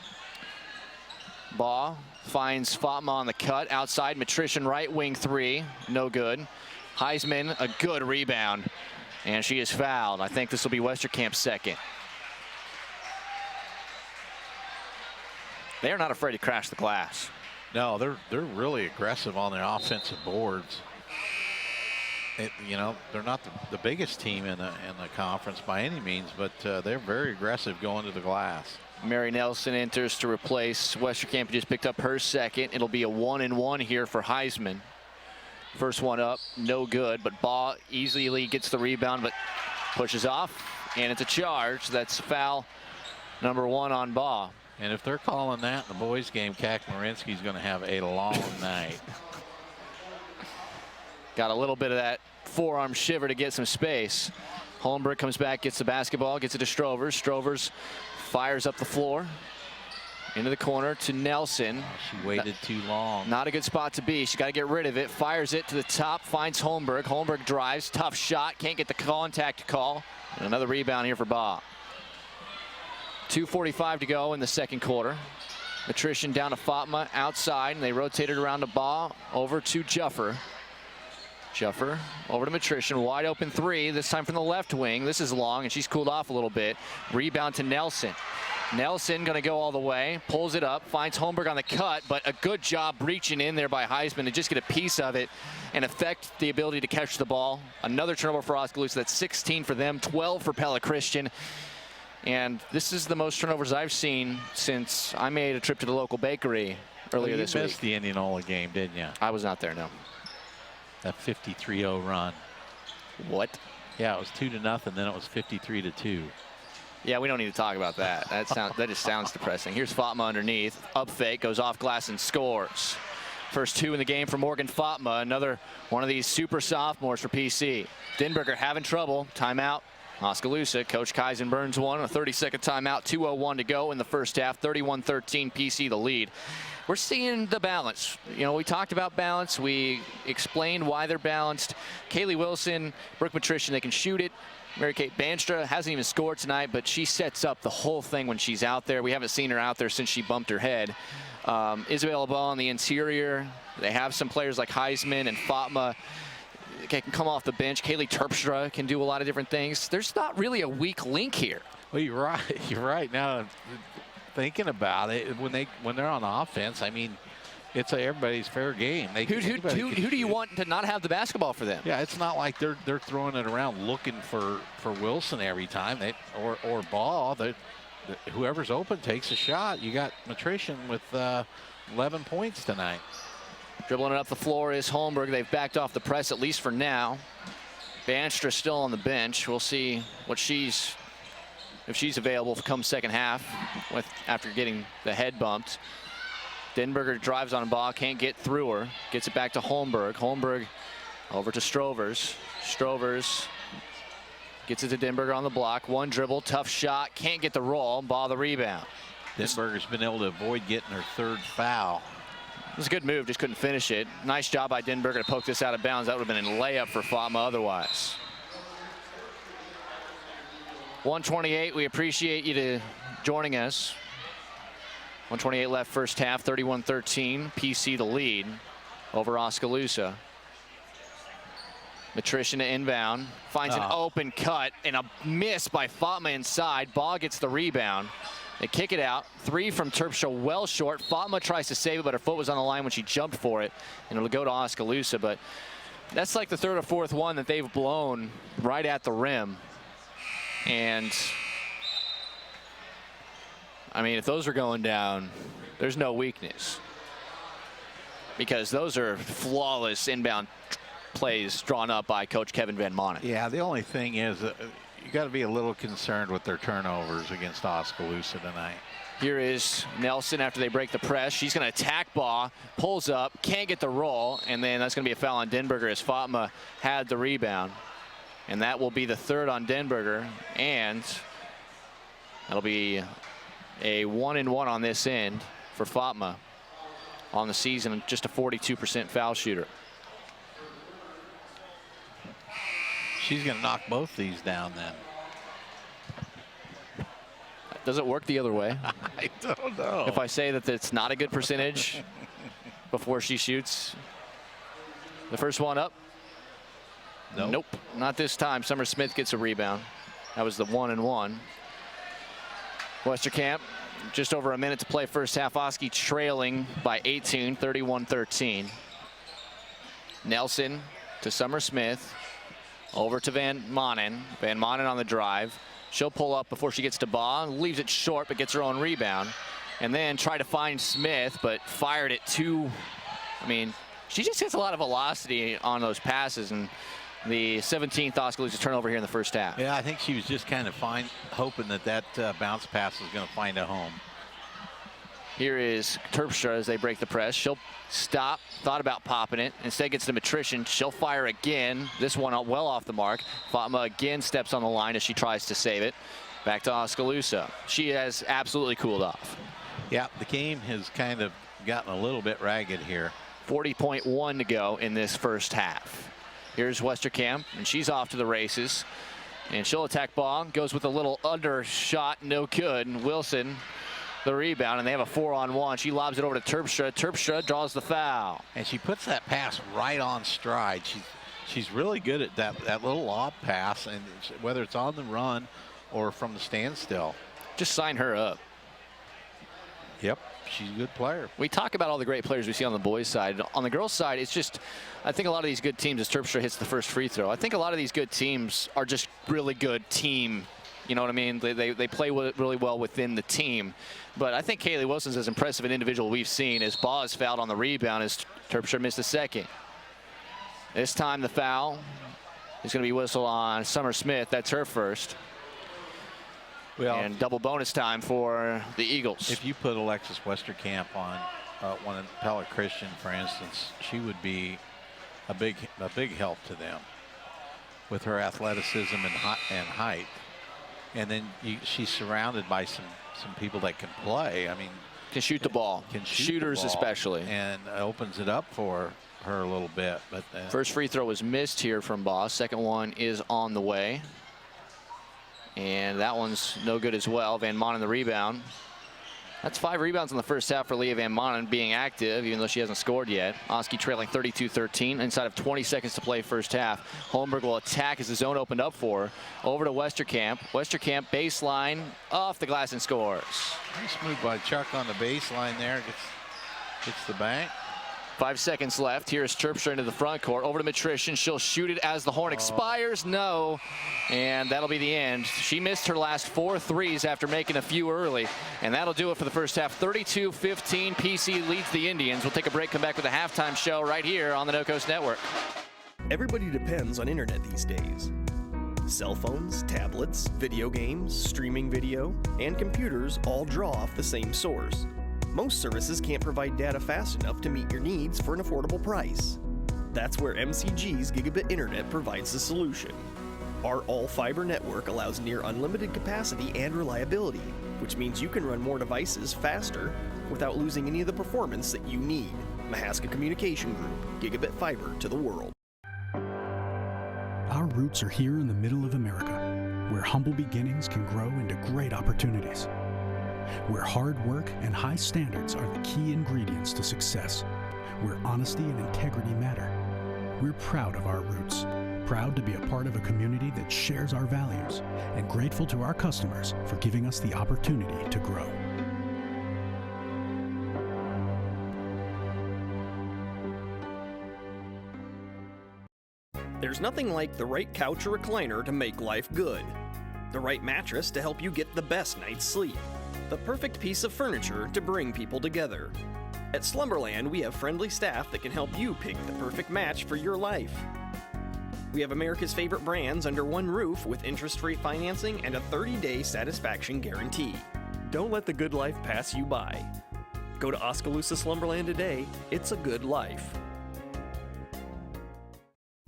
Baugh finds Fatma on the cut. Outside, Matrician right wing 3. No good. Heisman, a good rebound. And she is fouled. I think this will be Westerkamp's second. They are not afraid to crash the glass.
No, they're really aggressive on their offensive boards. You know, they're not the biggest team in the conference by any means, but they're very aggressive going to the glass.
Mary Nelson enters to replace Westerkamp, who just picked up her second. It'll be a 1-and-1 here for Heisman. First one up, no good, but Baugh easily gets the rebound, but pushes off, and it's a charge. That's foul number 1 on Baugh.
And if they're calling that in the boys' game, Kakmarinsky's going to have a long night.
Got a little bit of that forearm shiver to get some space. Holmberg comes back, gets the basketball, gets it to Strovers. Strovers fires up the floor. Into the corner to Nelson.
She waited too long.
Not a good spot to be. She's got to get rid of it. Fires it to the top, finds Holmberg. Holmberg drives, tough shot, can't get the contact call. And another rebound here for Baugh. 2:45 to go in the second quarter. Attrition down to Fatma outside, and they rotated around to Baugh, over to Juffer. Juffer over to Matrician, wide open three, this time from the left wing. This is long, and she's cooled off a little bit. Rebound to Nelson. Nelson going to go all the way, pulls it up, finds Holmberg on the cut, but a good job reaching in there by Heisman to just get a piece of it and affect the ability to catch the ball. Another turnover for Oskaloosa. That's 16 for them, 12 for Pella Christian. And this is the most turnovers I've seen since I made a trip to the local bakery earlier this week.
You missed the Indianola game, didn't you?
I was not there, no.
That 53-0 run.
What?
Yeah, it was 2-0, then it was 53-2.
Yeah, we don't need to talk about that. That just sounds depressing. Here's Fatma underneath. Up fake, goes off glass and scores. First 2 in the game for Morgan Fatma. Another one of these super sophomores for PC. Denberger having trouble. Timeout. Oskaloosa. Coach Kaizen burns one. A 30-second timeout. 2:01 to go in the first half. 31-13 PC the lead. We're seeing the balance. You know, we talked about balance. We explained why they're balanced. Kaylee Wilson, Brooke Matrician, they can shoot it. Mary-Kate Banstra hasn't even scored tonight, but she sets up the whole thing when she's out there. We haven't seen her out there since she bumped her head. Isabella Ball on the interior. They have some players like Heisman and Fatma can come off the bench. Kaylee Terpstra can do a lot of different things. There's not really a weak link here.
Well, you're right. You're right. Now, thinking about it, when they're on offense, I mean, it's everybody's fair game.
Who do you want to not have the basketball for them?
Yeah, it's not like they're throwing it around looking for Wilson every time, or Ball. Whoever's open takes a shot. You got Matrician with 11 points tonight.
Dribbling it up the floor is Holmberg. They've backed off the press, at least for now. Banstra still on the bench. We'll see if she's available come second half after getting the head bumped. Denberger drives on Baugh, can't get through her. Gets it back to Holmberg. Holmberg over to Strovers. Strovers gets it to Denberger on the block. One dribble, tough shot, can't get the roll. Baugh the rebound.
Denberger's been able to avoid getting her third foul.
It was a good move, just couldn't finish it. Nice job by Denberger to poke this out of bounds. That would have been a layup for Fatma otherwise. 128, we appreciate you joining us. 128 left first half, 31-13. PC the lead over Oskaloosa. Matrician to inbound, finds an open cut and a miss by Fatma inside. Baugh gets the rebound. They kick it out. 3 from Terpstra, well short. Fatma tries to save it, but her foot was on the line when she jumped for it, and it'll go to Oskaloosa. But that's like the third or fourth one that they've blown right at the rim. And I mean, if those are going down, there's no weakness, because those are flawless inbound plays drawn up by Coach Kevin Van Monen.
Yeah, the only thing is you got to be a little concerned with their turnovers against Oskaloosa tonight.
Here is Nelson after they break the press. She's going to attack Baugh, pulls up, can't get the roll, and then that's going to be a foul on Denberger as Fatma had the rebound. And that will be the third on Denberger, and that'll be a 1-and-1 on this end for Fatma on the season, just a 42% foul shooter.
She's going to knock both these down then.
Does it work the other way?
I don't know.
If I say that it's not a good percentage before she shoots. The first one up. Nope, not this time. Summer Smith gets a rebound. That was the 1-and-1. Westerkamp Just over a minute to play first half. Oski trailing by 18, 31-13. Nelson to Summer Smith. Over to Van Manen. Van Manen on the drive. She'll pull up before she gets to Baugh. Leaves it short, but gets her own rebound. And then try to find Smith, but fired it too. I mean, she just hits a lot of velocity on those passes. And the 17th Oskaloosa turnover here in the first half.
Yeah, I think she was just kind of hoping that bounce pass was going to find a home.
Here is Terpstra as they break the press. She'll stop, thought about popping it. Instead gets to Matrician. She'll fire again. This one well off the mark. Fatma again steps on the line as she tries to save it. Back to Oskaloosa. She has absolutely cooled off.
Yeah, the game has kind of gotten a little bit ragged here.
40.1 to go in this first half. Here's Westerkamp, and she's off to the races. And she'll attack Bong. Goes with a little undershot, no good. And Wilson, the rebound, and they have a 4-on-1. She lobs it over to Terpstra. Terpstra draws the foul.
And she puts that pass right on stride. She's really good at that little lob pass, and whether it's on the run or from the standstill.
Just sign her up.
Yep, she's a good player.
We talk about all the great players we see on the boys' side. On the girls' side, it's just, I think a lot of these good teams, as Terpstra hits the first free throw, I think a lot of these good teams are just really good team. You know what I mean? They play really well within the team. But I think Kaylee Wilson's as impressive an individual we've seen as Baugh is fouled on the rebound as Terpstra missed a second. This time the foul is going to be whistled on Summer Smith. That's her first. Well, and double bonus time for the Eagles.
If you put Alexis Westerkamp on one of Pella Christian, for instance, she would be a big help to them with her athleticism and height. And then she's surrounded by some people that can play. I mean,
can shoot the ball. Shooters especially.
And opens it up for her a little bit. But
first free throw was missed here from Baugh. Second one is on the way. And that one's no good as well. Van Manen the rebound. That's 5 rebounds in the first half for Leah Van Manen, being active, even though she hasn't scored yet. Oski trailing 32-13, inside of 20 seconds to play first half. Holmberg will attack as the zone opened up for her. Over to Westerkamp. Westerkamp baseline, off the glass and scores.
Nice move by Chuck on the baseline there. Gets the bank.
5 seconds left. Here's Terpstra into the front court. Over to Matrician. She'll shoot it as the horn expires. No. And that'll be the end. She missed her last 4 threes after making a few early. And that'll do it for the first half. 32-15. PC leads the Indians. We'll take a break, come back with a halftime show right here on the No Coast Network.
Everybody depends on internet these days. Cell phones, tablets, video games, streaming video, and computers all draw off the same source. Most services can't provide data fast enough to meet your needs for an affordable price. That's where MCG's Gigabit Internet provides the solution. Our all-fiber network allows near unlimited capacity and reliability, which means you can run more devices faster without losing any of the performance that you need. Mahaska Communication Group, Gigabit Fiber to the world.
Our roots are here in the middle of America, where humble beginnings can grow into great opportunities. Where hard work and high standards are the key ingredients to success. Where honesty and integrity matter. We're proud of our roots. Proud to be a part of a community that shares our values. And grateful to our customers for giving us the opportunity to grow.
There's nothing like the right couch or recliner to make life good. The right mattress to help you get the best night's sleep. The perfect piece of furniture to bring people together. At Slumberland, we have friendly staff that can help you pick the perfect match for your life. We have America's favorite brands under one roof with interest-free financing and a 30-day satisfaction guarantee. Don't let the good life pass you by. Go to Oskaloosa Slumberland today. It's a good life.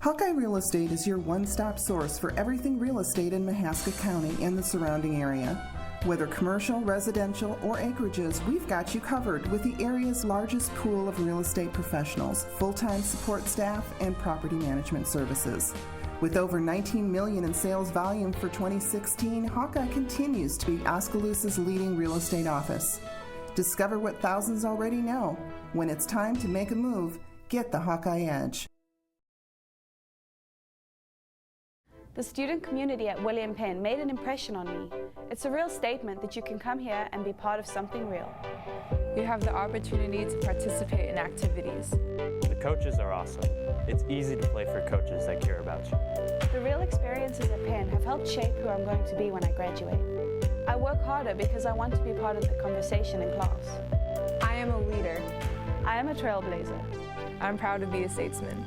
Hawkeye Real Estate is your one-stop source for everything real estate in Mahaska County and the surrounding area. Whether commercial, residential, or acreages, we've got you covered with the area's largest pool of real estate professionals, full-time support staff, and property management services. With over $19 million in sales volume for 2016, Hawkeye continues to be Oskaloosa's leading real estate office. Discover what thousands already know. When it's time to make a move, get the Hawkeye Edge.
The student community at William Penn made an impression on me. It's a real statement that you can come here and be part of something real.
You have the opportunity to participate in activities.
The coaches are awesome. It's easy to play for coaches that care about you.
The real experiences at Penn have helped shape who I'm going to be when I graduate. I work harder because I want to be part of the conversation in class.
I am a leader.
I am a trailblazer.
I'm proud to be a statesman.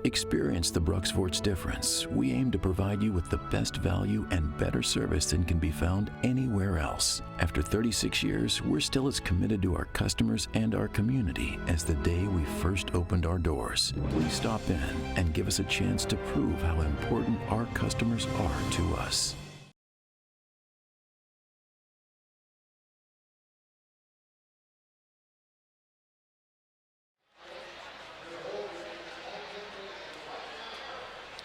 Experience the Bruxforts difference. We aim to provide you with the best value and better service than can be found anywhere else. After 36 years, we're still as committed to our customers and our community as the day we first opened our doors. Please stop in and give us a chance to prove how important our customers are to us.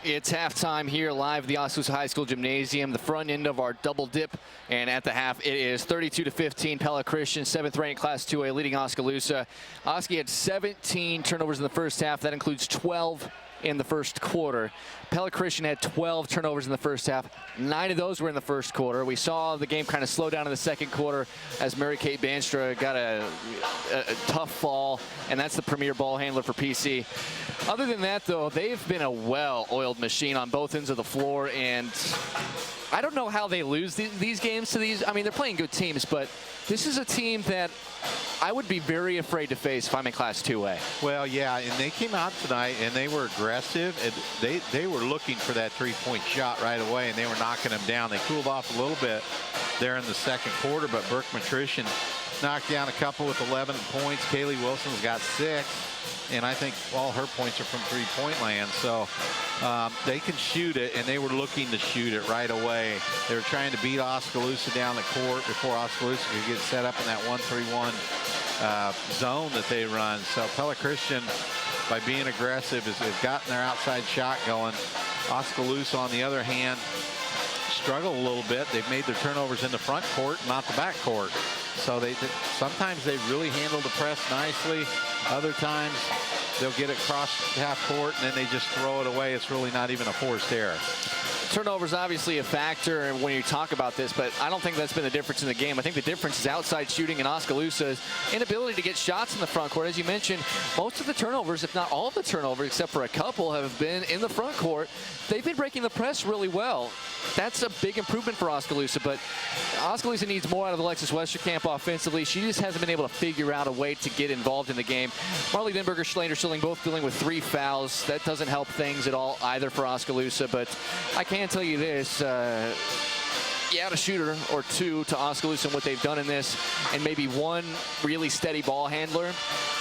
It's halftime here live at the Oskaloosa High School Gymnasium, the front end of our double dip, and at the half it is 32-15 Pella Christian, 7th ranked Class 2A, leading Oskaloosa. Oski had 17 turnovers in the first half. That includes 12 in the first quarter. Pella Christian had 12 turnovers in the first half. 9 of those were in the first quarter. We saw the game kind of slow down in the second quarter as Mary Kate Banstra got a tough fall, and that's the premier ball handler for PC. Other than that, though, they've been a well-oiled machine on both ends of the floor, and I don't know how they lose these games to these. I mean, they're playing good teams, but this is a team that I would be very afraid to face if I'm in Class 2A.
Well, yeah, and they came out tonight, and they were aggressive. And they were looking for that three-point shot right away, and they were knocking them down. They cooled off a little bit there in the second quarter, but Burke Matrician knocked down a couple with 11 points. Kaylee Wilson's got 6. And I think all her points are from three-point land. So they can shoot it, and they were looking to shoot it right away. They were trying to beat Oskaloosa down the court before Oskaloosa could get set up in that 1-3-1 zone that they run. So Pella Christian, by being aggressive, has gotten their outside shot going. Oskaloosa, on the other hand, struggle a little bit. They've made their turnovers in the front court, not the back court. So sometimes they really handle the press nicely. Other times they'll get it across half court and then they just throw it away. It's really not even a forced error.
Turnover's obviously a factor when you talk about this, but I don't think that's been the difference in the game. I think the difference is outside shooting and Oskaloosa's inability to get shots in the front court. As you mentioned, most of the turnovers, if not all of the turnovers, except for a couple, have been in the front court. They've been breaking the press really well. That's a big improvement for Oskaloosa, but Oskaloosa needs more out of Alexis Westerkamp offensively. She just hasn't been able to figure out a way to get involved in the game. Marley Denberger, Schlander Schilling both dealing with 3 fouls. That doesn't help things at all either for Oskaloosa, but I can tell you this, you add a shooter or two to Oskaloosa and what they've done in this, and maybe one really steady ball handler.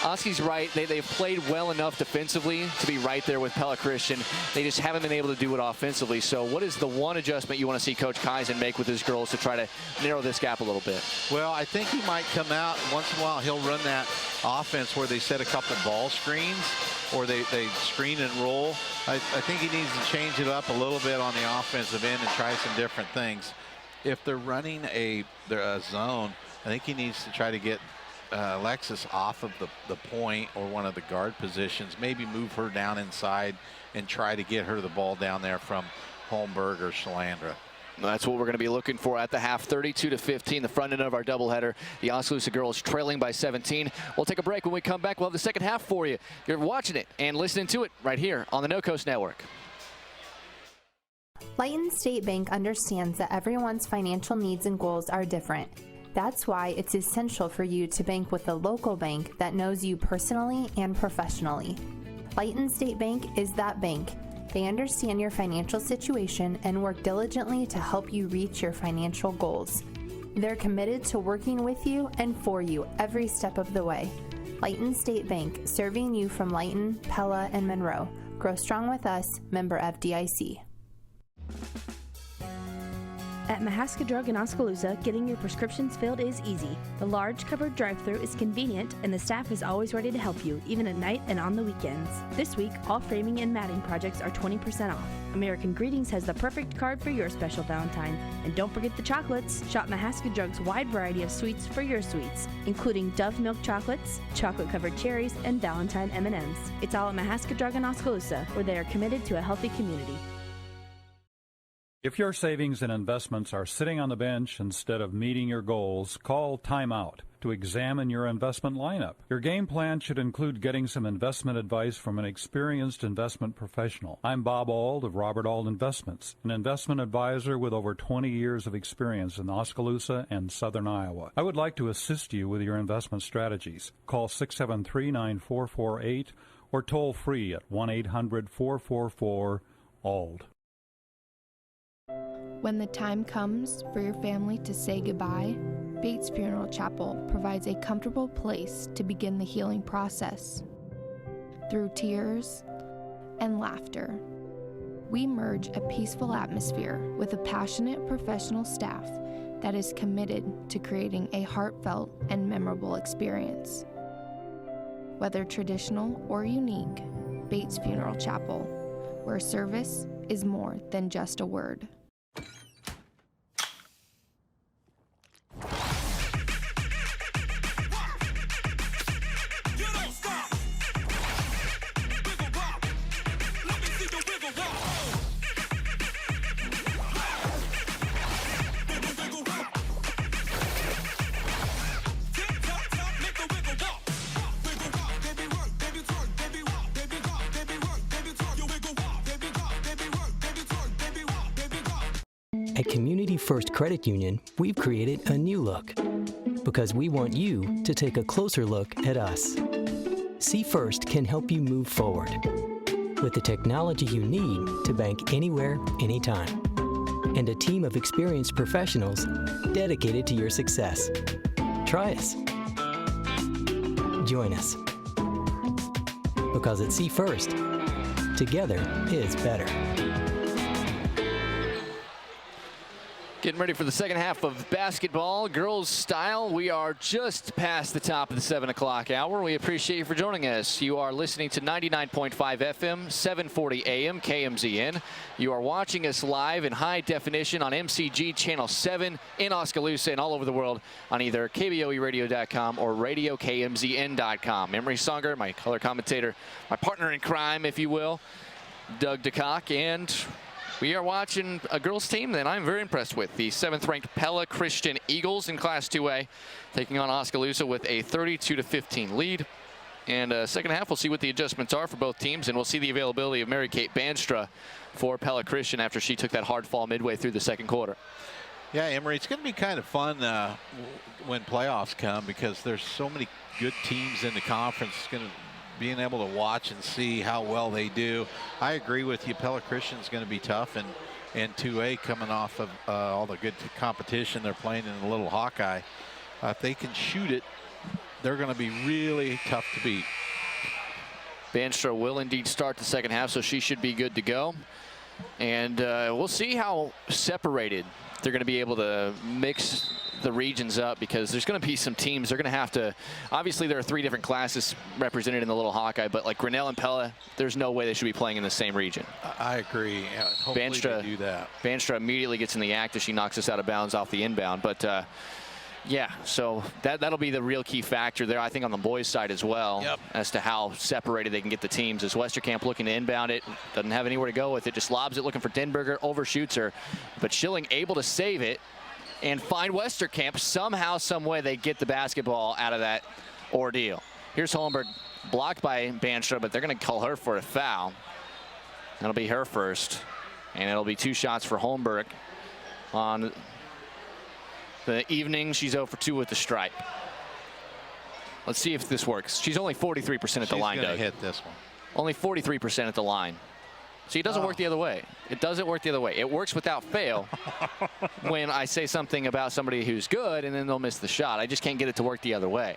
Oski's right. They've played well enough defensively to be right there with Pella Christian. They just haven't been able to do it offensively. So what is the one adjustment you want to see Coach Kaizen make with his girls to try to narrow this gap a little bit? Well,
I think he might come out once in a while. He'll run that offense where they set a couple ball screens or they screen and roll. I think he needs to change it up a little bit on the offensive end and try some different things. If they're running a zone, I think he needs to try to get Alexis off of the point or one of the guard positions, maybe move her down inside and try to get her the ball down there from Holmberg or Shalandra.
That's what we're going to be looking for at the half. 32-15, the front end of our doubleheader. The Oskaloosa girls trailing by 17. We'll take a break. When we come back, we'll have the second half for you. You're watching it and listening to it right here on the No Coast Network.
Lighton State Bank understands that everyone's financial needs and goals are different. That's why it's essential for you to bank with a local bank that knows you personally and professionally. Lighton State Bank is that bank. They understand your financial situation and work diligently to help you reach your financial goals. They're committed to working with you and for you every step of the way. Lighton State Bank, serving you from Lighton, Pella, and Monroe. Grow strong with us, member FDIC.
At Mahaska Drug in Oskaloosa, getting your prescriptions filled is easy. The large covered drive-thru is convenient, and the staff is always ready to help you, even at night and on the weekends. This week, all framing and matting projects are 20% off. American Greetings has the perfect card for your special Valentine. And don't forget the chocolates. Shop Mahaska Drug's wide variety of sweets for your sweets, including Dove milk chocolates, chocolate-covered cherries, and Valentine M&Ms. It's all at Mahaska Drug in Oskaloosa, where they are committed to a healthy community.
If your savings and investments are sitting on the bench instead of meeting your goals, call timeout to examine your investment lineup. Your game plan should include getting some investment advice from an experienced investment professional. I'm Bob Auld of Robert Auld Investments, an investment advisor with over 20 years of experience in Oskaloosa and southern Iowa. I would like to assist you with your investment strategies. Call 673-9448 or toll free at 1-800-444-ALD.
When the time comes for your family to say goodbye, Bates Funeral Chapel provides a comfortable place to begin the healing process. Through tears and laughter, we merge a peaceful atmosphere with a passionate professional staff that is committed to creating a heartfelt and memorable experience. Whether traditional or unique, Bates Funeral Chapel, where service is more than just a word.
At Community First Credit Union, we've created a new look because we want you to take a closer look at us. See First can help you move forward with the technology you need to bank anywhere, anytime, and a team of experienced professionals dedicated to your success. Try us. Join us. Because at See First, together is better.
Getting ready for the second half of basketball, girls style. We are just past the top of the 7 o'clock hour. We appreciate you for joining us. You are listening to 99.5 FM, 740 AM, KMZN. You are watching us live in high definition on MCG Channel 7 in Oskaloosa and all over the world on either KBOEradio.com or RadioKMZN.com. Emery Songer, my color commentator, my partner in crime, if you will, Doug DeCock, and we are watching a girls team that I'm very impressed with. The 7th-ranked Pella Christian Eagles in Class 2A taking on Oskaloosa with a 32-15 lead. And second half, we'll see what the adjustments are for both teams, and we'll see the availability of Mary-Kate Banstra for Pella Christian after she took that hard fall midway through the second quarter.
Yeah, Emery, it's going to be kind of fun when playoffs come because there's so many good teams in the conference. It's going to being able to watch and see how well they do. I agree with you. Pella Christian's going to be tough, and 2A coming off of all the good competition they're playing in the Little Hawkeye. If they can shoot it, they're going to be really tough to beat.
Banstra will indeed start the second half, so she should be good to go. And we'll see how separated they're going to be able to mix the regions up, because there's going to be some teams they're going to have to, obviously there are 3 different classes represented in the Little Hawkeye, but like Grinnell and Pella, there's no way they should be playing in the same region.
I agree. Hopefully they do that.
Banstra immediately gets in the act as she knocks us out of bounds off the inbound, but yeah, so that'll be the real key factor there, I think, on the boys' side as well, as to how separated they can get the teams. As Westerkamp looking to inbound it, doesn't have anywhere to go with it, just lobs it looking for Denberger, overshoots her, but Schilling able to save it and find Westerkamp. Somehow, some way they get the basketball out of that ordeal. Here's Holmberg, blocked by Banstra, but they're going to call her for a foul. That'll be her first, and it'll be 2 shots for Holmberg on the evening. She's 0 for 2 with the stripe. Let's see if this works. She's only 43% at the line, Doug.
She's going to hit this one.
Only 43% at the line. See, it doesn't work the other way. It doesn't work the other way. It works without fail when I say something about somebody who's good and then they'll miss the shot. I just can't get it to work the other way.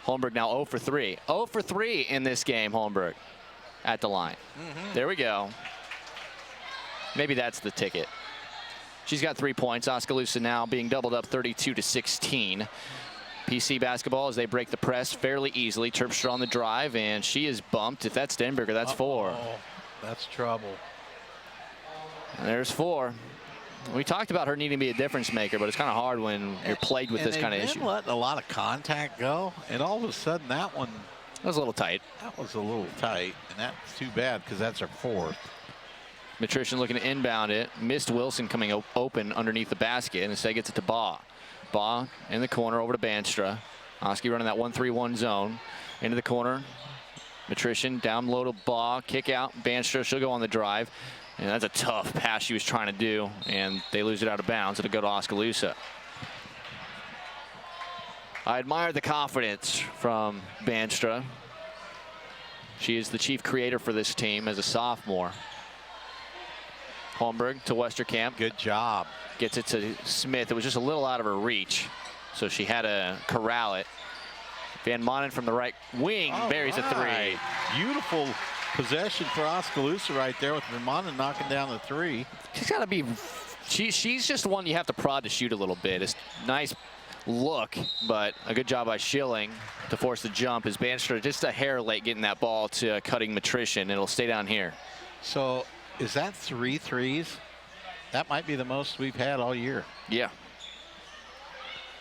Holmberg now 0 for 3. 0 for 3 in this game, Holmberg at the line. There we go. Maybe that's the ticket. She's got 3 points. Oskaloosa now being doubled up 32-16. PC basketball as they break the press fairly easily. Terpstra on the drive, and she is bumped. If that's Denberger, that's 4.
That's trouble.
And there's 4. We talked about her needing to be a difference maker, but it's kind of hard when you're plagued with this kind of issue.
Letting a lot of contact go, and all of a sudden that one
was a little tight.
That was a little tight, and that's too bad because that's her 4th.
Matrician looking to inbound it. Missed Wilson coming open underneath the basket, and instead gets it to Baugh. Baugh in the corner over to Banstra. Oski running that 1-3-1 zone. Into the corner. Matrician down low to Baugh. Kick out. Banstra, she'll go on the drive. And that's a tough pass she was trying to do, and they lose it out of bounds. It'll go to Oskaloosa. I admire the confidence from Banstra. She is the chief creator for this team as a sophomore. Holmberg to Westerkamp.
Good job.
Gets it to Smith. It was just a little out of her reach, so she had to corral it. Van Manen from the right wing buries a three.
Beautiful possession for Oskaloosa right there with Van Manen knocking down the three.
She's got to be. She's just one you have to prod to shoot a little bit. It's nice look, but a good job by Schilling to force the jump. As Banstra just a hair late getting that ball to cutting Matrician, and it'll stay down here.
So is that 3 threes? That might be the most we've had all year.
Yeah.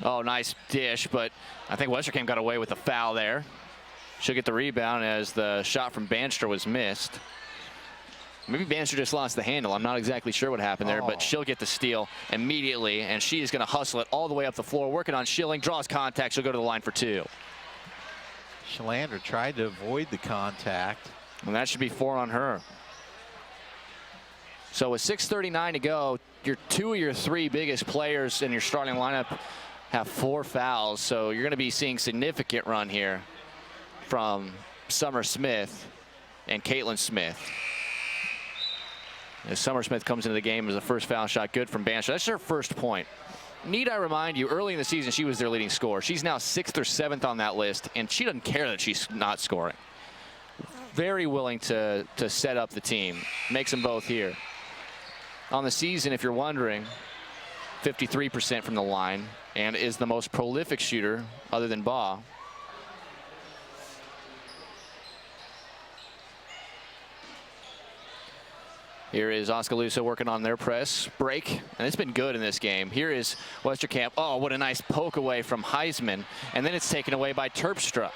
Oh, nice dish, but I think Westerkamp got away with the foul there. She'll get the rebound as the shot from Banstra was missed. Maybe Banstra just lost the handle. I'm not exactly sure what happened there, but she'll get the steal immediately, and she is going to hustle it all the way up the floor, working on Schilling, draws contact. She'll go to the line for two.
Schelander tried to avoid the contact.
And that should be 4 on her. So with 6:39 to go, your 2 of your 3 biggest players in your starting lineup have 4 fouls. So you're going to be seeing significant run here from Summer Smith and Caitlin Smith. As Summer Smith comes into the game as the first foul shot good from Banstra. That's her first point. Need I remind you, early in the season, she was their leading scorer. She's now 6th or 7th on that list, and she doesn't care that she's not scoring. Very willing to set up the team. Makes them both here. On the season, if you're wondering, 53% from the line, and is the most prolific shooter other than Baugh. Here is Oskaloosa working on their press break, and it's been good in this game. Here is Westerkamp. Oh, what a nice poke away from Heisman, and then it's taken away by Terpstra.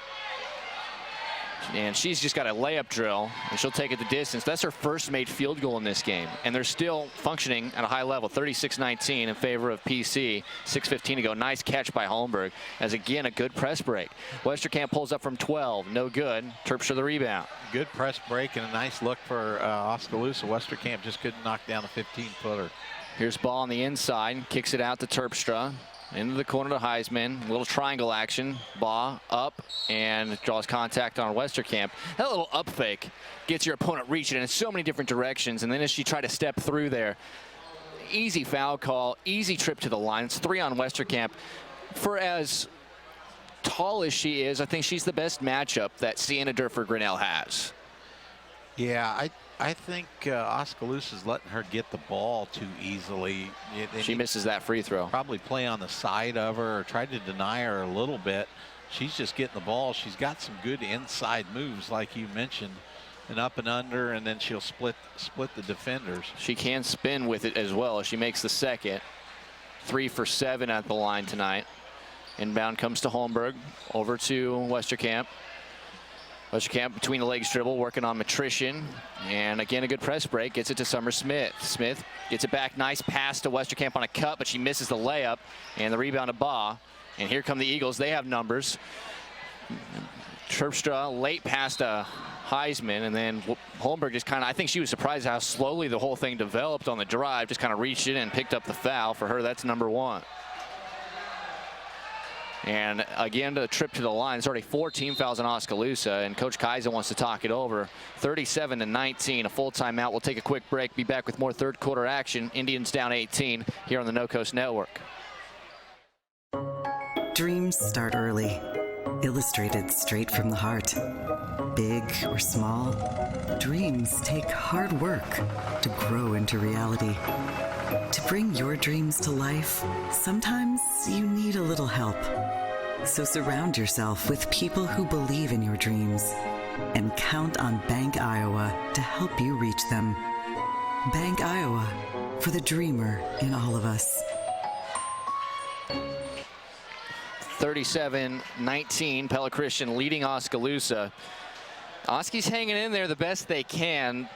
And she's just got a layup drill, and she'll take it the distance. That's her first made field goal in this game, and they're still functioning at a high level. 36-19 in favor of PC. 6:15 to go. Nice catch by Holmberg, as again a good press break. Westerkamp pulls up from 12, no good. Terpstra the rebound.
Good press break and a nice look for Oskaloosa. Westerkamp just couldn't knock down the 15-footer.
Here's ball on the inside, kicks it out to Terpstra. Into the corner to Heisman. Little triangle action. Baugh up and draws contact on Westerkamp. That little up fake gets your opponent reaching in so many different directions. And then as she tried to step through there, easy foul call, easy trip to the line. It's 3 on Westerkamp. For as tall as she is, I think she's the best matchup that Sienna Durford-Grinnell has.
Yeah, I think Oskaloosa's letting her get the ball too easily.
She misses that free throw.
Probably play on the side of her or try to deny her a little bit. She's just getting the ball. She's got some good inside moves, like you mentioned, and up and under, and then she'll split the defenders.
She can spin with it as well as she makes the second. 3 for 7 at the line tonight. Inbound comes to Holmberg, over to Westerkamp. Westerkamp between the legs dribble, working on Matrician. And again, a good press break. Gets it to Summer Smith. Smith gets it back. Nice pass to Westerkamp on a cut, but she misses the layup. And the rebound to Baugh. And here come the Eagles. They have numbers. Terpstra late pass to Heisman. And then Holmberg just kind of, I think she was surprised how slowly the whole thing developed on the drive. Just kind of reached in and picked up the foul. For her, that's number 1. And again, the trip to the line. There's already 4 team fouls on Oskaloosa, and Coach Kaiser wants to talk it over. 37-19, a full timeout. We'll take a quick break. Be back with more third quarter action. Indians down 18 here on the No Coast Network.
Dreams start early. Illustrated straight from the heart. Big or small, dreams take hard work to grow into reality. To bring your dreams to life, sometimes you need a little help. So surround yourself with people who believe in your dreams and count on Bank Iowa to help you reach them. Bank Iowa, for the dreamer in all of us.
37-19, Pella Christian leading Oskaloosa. Oski's hanging in there the best they can.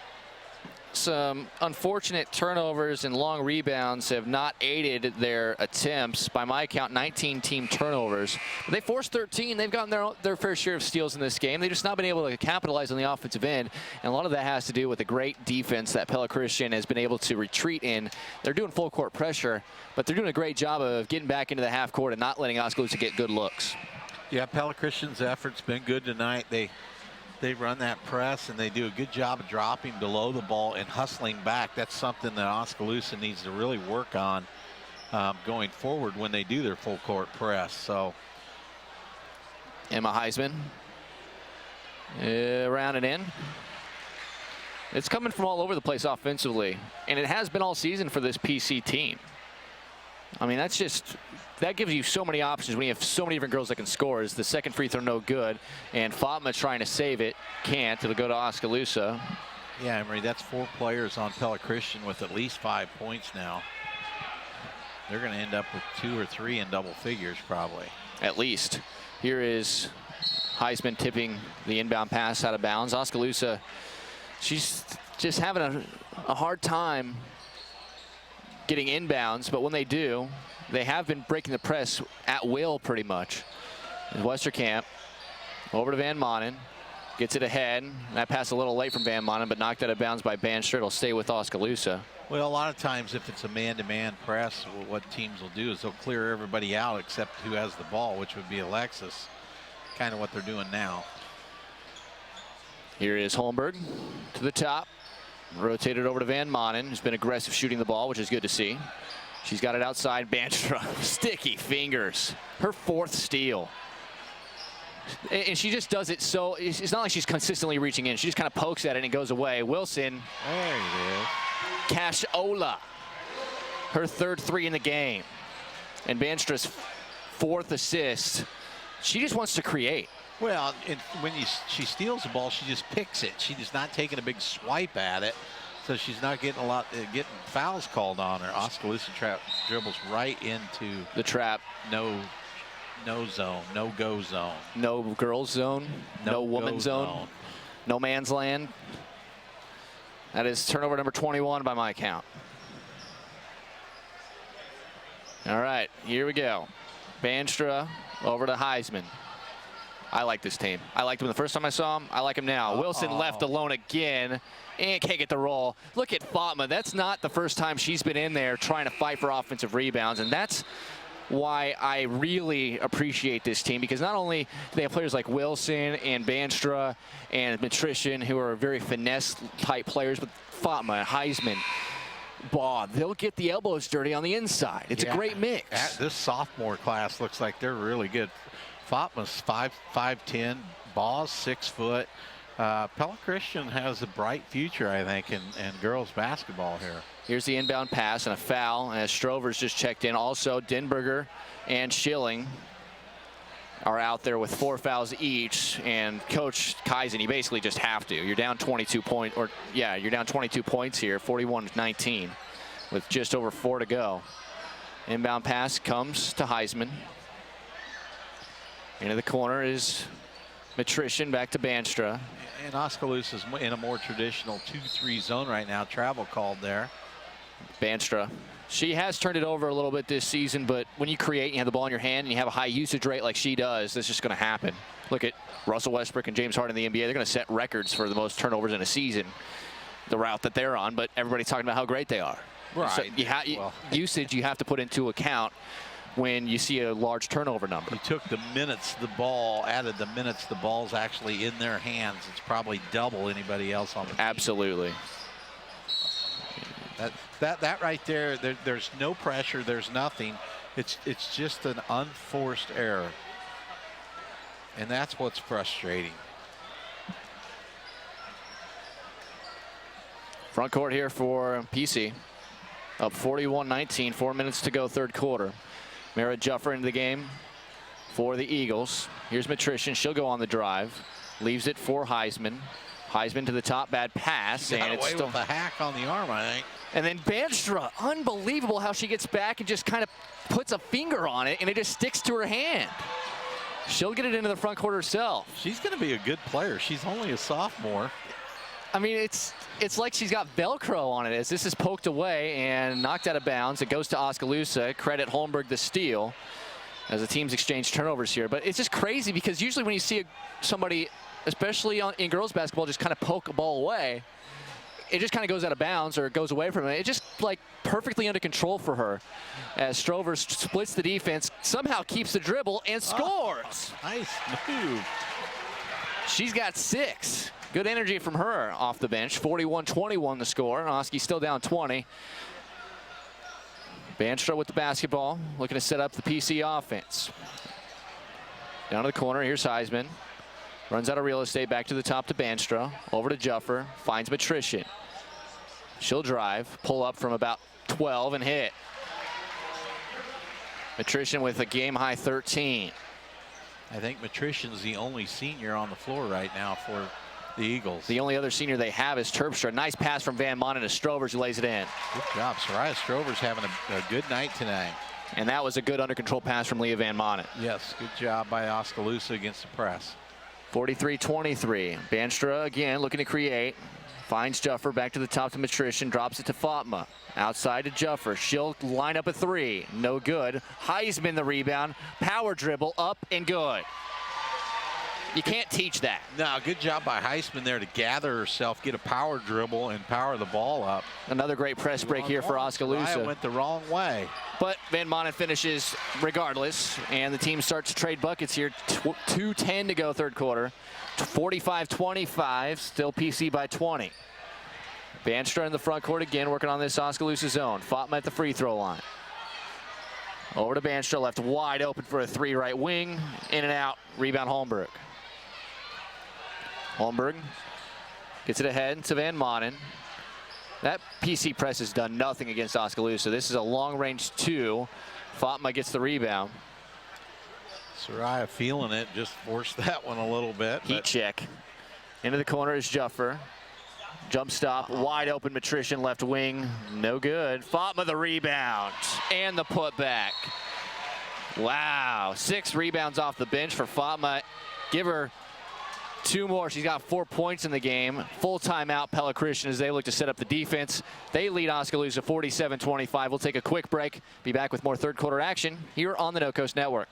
some unfortunate turnovers and long rebounds have not aided their attempts. By my count, 19 team turnovers. They forced 13. They've gotten their fair share of steals in this game. They've just not been able to capitalize on the offensive end. And a lot of that has to do with the great defense that Pella Christian has been able to retreat in. They're doing full court pressure, but they're doing a great job of getting back into the half court and not letting Oskaloosa get good looks.
Yeah, Pella Christian's effort's been good tonight. They run that press, and they do a good job of dropping below the ball and hustling back. That's something that Oskaloosa needs to really work on going forward when they do their full court press. So
Emma Heisman around and in. It's coming from all over the place offensively, and it has been all season for this PC team. I mean, that gives you so many options when you have so many different girls that can score. Is the second free throw no good? And Fatma trying to save it. Can't. It'll go to Oskaloosa.
Yeah, Emery, that's 4 players on Pella Christian with at least 5 points now. They're going to end up with 2 or 3 in double figures probably.
At least. Here is Heisman tipping the inbound pass out of bounds. Oskaloosa, she's just having a hard time getting inbounds, but when they do, they have been breaking the press at will pretty much. Westerkamp over to Van Manen, gets it ahead. That pass a little late from Van Manen, but knocked out of bounds by Banster. It'll stay with Oskaloosa.
Well, a lot of times if it's a man-to-man press, what teams will do is they'll clear everybody out except who has the ball, which would be Alexis. Kind of what they're doing now.
Here is Holmberg to the top. Rotated over to Van Manen, who's been aggressive shooting the ball, which is good to see. She's got it outside. Bandstra, sticky fingers. Her 4th steal. And she just does it so, it's not like she's consistently reaching in. She just kind of pokes at it and it goes away. Wilson.
There it is.
Cash Ola. Her 3rd 3 in the game. And Bandstra's 4th assist. She just wants to create.
Well, when she steals the ball, she just picks it. She's not taking a big swipe at it, so she's not getting getting fouls called on her. Oskaloosa dribbles right into
the trap.
No zone, no go zone,
no girls zone, no woman zone, no man's land. That is turnover number 21 by my count. All right, here we go. Bandstra over to Heisman. I like this team. I liked him the first time I saw him. I like him now. Wilson left alone again and can't get the roll. Look at Fatma. That's not the first time she's been in there trying to fight for offensive rebounds, and that's why I really appreciate this team, because not only do they have players like Wilson and Bandstra and Matrician, who are very finesse-type players, but Fatma, Heisman, Baugh, they'll get the elbows dirty on the inside. It's a great mix.
This sophomore class looks like they're really good. Fatma's 5'10", Baugh's 6 foot. Pella Christian has a bright future, I think, in girls basketball here.
Here's the inbound pass and a foul as Strover's just checked in. Also, Denberger and Schilling are out there with 4 fouls each, and Coach Kaizen, you basically just have to. You're down 22 points, you're down 22 points here, 41-19, with just over 4 to go. Inbound pass comes to Heisman. Into the corner is Matrician, back to Bandstra.
And Oskaloosa's in a more traditional 2-3 zone right now. Travel called there.
Bandstra. She has turned it over a little bit this season, but when you create and you have the ball in your hand and you have a high usage rate like she does, that's just going to happen. Look at Russell Westbrook and James Harden in the NBA. They're going to set records for the most turnovers in a season, the route that they're on, but everybody's talking about how great they are.
Right.
So usage you have to put into account when you see a large turnover number.
You took the minutes the ball, added the minutes the ball's actually in their hands. It's probably double anybody else on the team.
Absolutely.
That right there, there's no pressure, there's nothing. It's just an unforced error. And that's what's frustrating.
Front court here for PC. Up 41-19, 4 minutes to go, 3rd quarter. Mara Juffer into the game for the Eagles. Here's Matrician. She'll go on the drive. Leaves it for Heisman. Heisman to the top, bad pass.
And it's still with a hack on the arm, I think.
And then Bandstra, unbelievable how she gets back and just kind of puts a finger on it, and it just sticks to her hand. She'll get it into the front court herself.
She's going to be a good player. She's only a sophomore.
I mean, it's like she's got Velcro on it as this is poked away and knocked out of bounds. It goes to Oskaloosa. Credit Holmberg the steal as the teams exchange turnovers here. But it's just crazy because usually when you see somebody, especially in girls basketball, just kind of poke a ball away, it just kind of goes out of bounds or it goes away from it. It's just like perfectly under control for her as Strover splits the defense, somehow keeps the dribble and scores.
Nice move.
She's got 6. Good energy from her off the bench. 41-21 the score. Oski still down 20. Banstra with the basketball, looking to set up the PC offense. Down to the corner, here's Heisman. Runs out of real estate, back to the top to Banstra. Over to Juffer, finds Matrician. She'll drive, pull up from about 12 and hit. Matrician with a game-high 13.
I think Matrician's the only senior on the floor right now for the Eagles.
The only other senior they have is Terpstra. Nice pass from Van Monen to Strovers, who lays it in.
Good job. Soraya Strovers having a good night tonight.
And that was a good under control pass from Leah Van Monen.
Yes, good job by Oskaloosa against the press.
43-23. Banstra again looking to create. Finds Juffer, back to the top to Matrician, drops it to Fatma. Outside to Juffer. She'll line up a 3. No good. Heisman the rebound. Power dribble up and good. You can't teach that.
No, good job by Heisman there to gather herself, get a power dribble, and power the ball up.
Another great press break here for Oskaloosa.
Soraya went the wrong way.
But Van Monen finishes regardless, and the team starts to trade buckets here. 2:10 to go third quarter. 45-25, still PC by 20. Banstra in the front court again, working on this Oskaloosa zone. Fatma at the free throw line. Over to Banstra, left wide open for a 3 right wing. In and out, rebound Holmberg. Holmberg gets it ahead to Van Monen. That PC press has done nothing against Oskaloosa. This is a long-range 2. Fatma gets the rebound.
Soraya feeling it, just forced that one a little bit.
Heat check. Into the corner is Juffer. Jump stop, wide open Matrician, left wing, no good. Fatma the rebound and the putback. Wow, 6 rebounds off the bench for Fatma. Give her 2 more. She's got 4 points in the game. Full timeout, Pella Christian, as they look to set up the defense. They lead Oskaloosa 47-25. We'll take a quick break. Be back with more third quarter action here on the No Coast Network.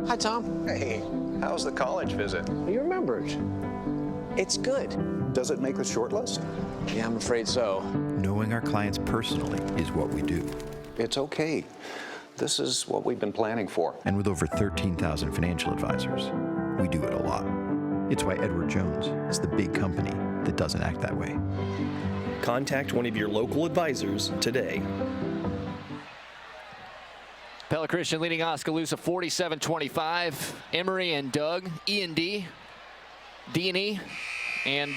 Hi, Tom.
Hey, how's the college visit?
You remembered. It's good.
Does it make the short list?
Yeah, I'm afraid so.
Knowing our clients personally is what we do.
It's okay. This is what we've been planning for.
And with over 13,000 financial advisors, we do it a lot. It's why Edward Jones is the big company that doesn't act that way.
Contact one of your local advisors today.
Pella Christian leading Oskaloosa 47-25. Emery and Doug, E&D, D&E. And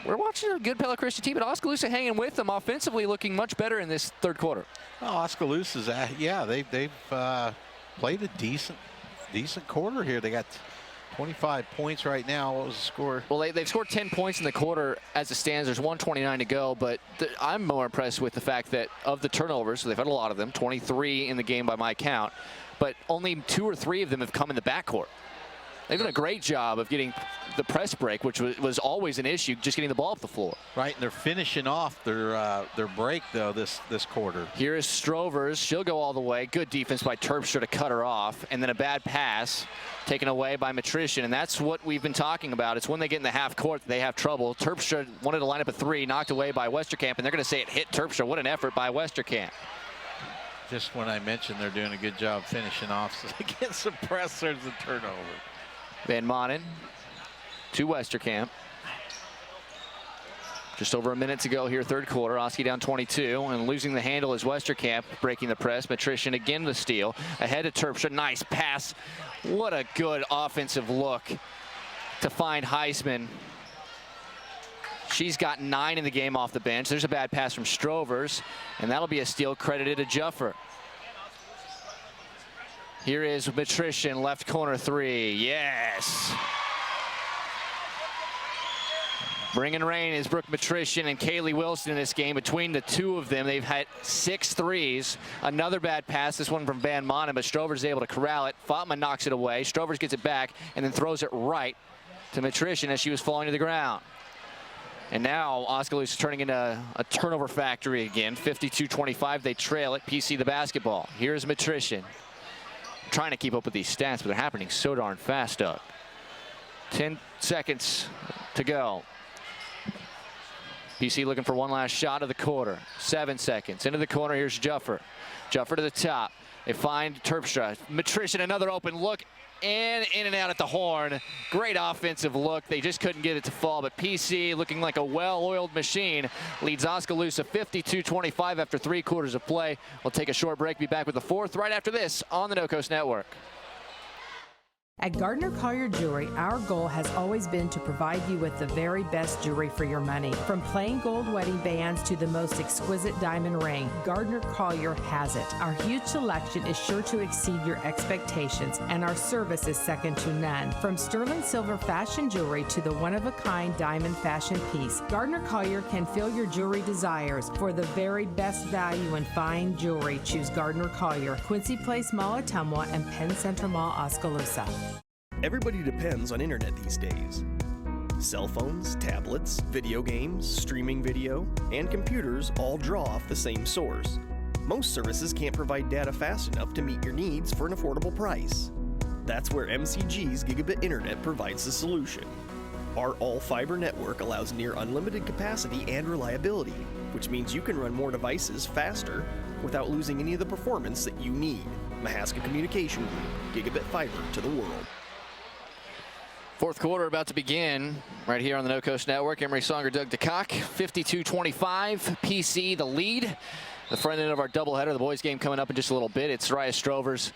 we're watching a good Pella Christian team, but Oskaloosa hanging with them offensively, looking much better in this third quarter.
Well, Oskaloosa's, yeah, they've played a decent quarter here. They got 25 points right now. What was the score?
Well, they've scored 10 points in the quarter as it stands. There's 1:29 to go, but I'm more impressed with the fact that of the turnovers, so they've had a lot of them, 23 in the game by my count, but only 2 or 3 of them have come in the backcourt. They've done a great job of getting the press break, which was always an issue, just getting the ball up the floor.
Right, and they're finishing off their break, though, this quarter.
Here is Strovers. She'll go all the way. Good defense by Terpstra to cut her off, and then a bad pass taken away by Matrician, and that's what we've been talking about. It's when they get in the half court that they have trouble. Terpstra wanted to line up a 3, knocked away by Westerkamp, and they're going to say it hit Terpstra. What an effort by Westerkamp.
Just when I mentioned they're doing a good job finishing off, so against the press, there's a turnover.
Van Monen to Westerkamp. Just over a minute to go here, third quarter. Oski down 22, and losing the handle is Westerkamp, breaking the press. Matrician again the steal. Ahead to Terpstra, nice pass. What a good offensive look to find Heisman. She's got 9 in the game off the bench. There's a bad pass from Strovers, and that'll be a steal credited to Juffer. Here is Matrician, left corner 3. Yes. Bringing rain is Brooke Matrician and Kaylee Wilson in this game. Between the two of them, they've had 6 threes. Another bad pass, this one from Van Manen, but Strover's able to corral it. Fatma knocks it away. Strovers gets it back and then throws it right to Matrician as she was falling to the ground. And now Oskaloosa turning into a turnover factory again. 52-25, they trail it. PC the basketball. Here's Matrician. Trying to keep up with these stats, but they're happening so darn fast, Doug. 10 seconds to go. PC looking for one last shot of the quarter. 7 seconds. Into the corner, here's Juffer. Juffer to the top. They find Terpstra. Matrician, another open look, and in and out at the horn. Great offensive look. They just couldn't get it to fall, but PC, looking like a well-oiled machine, leads Oskaloosa 52-25 after 3 quarters of play. We'll take a short break, be back with the 4th right after this on the No Coast Network.
At Gardner Collier Jewelry, our goal has always been to provide you with the very best jewelry for your money. From plain gold wedding bands to the most exquisite diamond ring, Gardner Collier has it. Our huge selection is sure to exceed your expectations, and our service is second to none. From sterling silver fashion jewelry to the one-of-a-kind diamond fashion piece, Gardner Collier can fill your jewelry desires. For the very best value in fine jewelry, choose Gardner Collier, Quincy Place Mall, Ottumwa, and Penn Center Mall, Oskaloosa.
Everybody depends on internet these days. Cell phones, tablets, video games, streaming video, and computers all draw off the same source. Most services can't provide data fast enough to meet your needs for an affordable price. That's where MCG's Gigabit Internet provides the solution. Our all-fiber network allows near unlimited capacity and reliability, which means you can run more devices faster without losing any of the performance that you need. Mahaska Communication Group, Gigabit Fiber to the world.
4th quarter about to begin right here on the No Coast Network. Emery Songer, Doug DeCock, 52-25. PC the lead. The front end of our doubleheader, the boys game coming up in just a little bit. It's Soraya Strovers.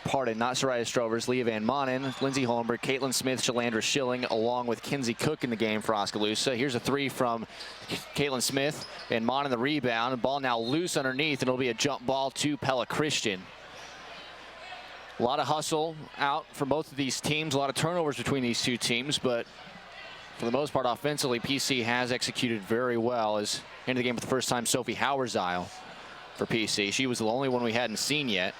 Pardon, not Soraya Strovers. Leah Van Manen, Lindsey Holmberg, Caitlin Smith, Shalandra Schilling, along with Kinsey Cook in the game for Oskaloosa. Here's a 3 from Caitlin Smith. Van Manen the rebound. The ball now loose underneath, and it'll be a jump ball to Pella Christian. A lot of hustle out from both of these teams, a lot of turnovers between these two teams, but for the most part offensively, PC has executed very well. As into the game for the first time, Sophie Hauerzile for PC. She was the only one we hadn't seen yet.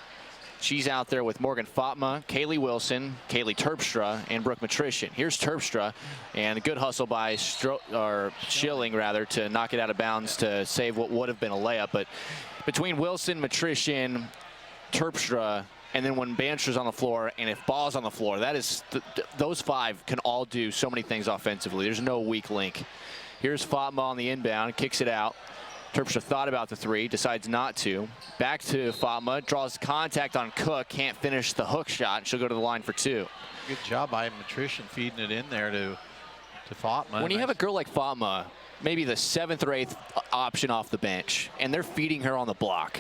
She's out there with Morgan Fatma, Kaylee Wilson, Kaylee Terpstra, and Brooke Matrician. Here's Terpstra, and a good hustle by Schilling to knock it out of bounds to save what would have been a layup. But between Wilson, Matrician, Terpstra, and then when Banstra's on the floor, and if Ball's on the floor, that is those 5 can all do so many things offensively. There's no weak link. Here's Fatma on the inbound, kicks it out. Terpstra thought about the 3, decides not to. Back to Fatma, draws contact on Cook, can't finish the hook shot. She'll go to the line for 2.
Good job by Matrician feeding it in there to Fatma.
When you have a girl like Fatma, maybe the 7th or 8th option off the bench, and they're feeding her on the block,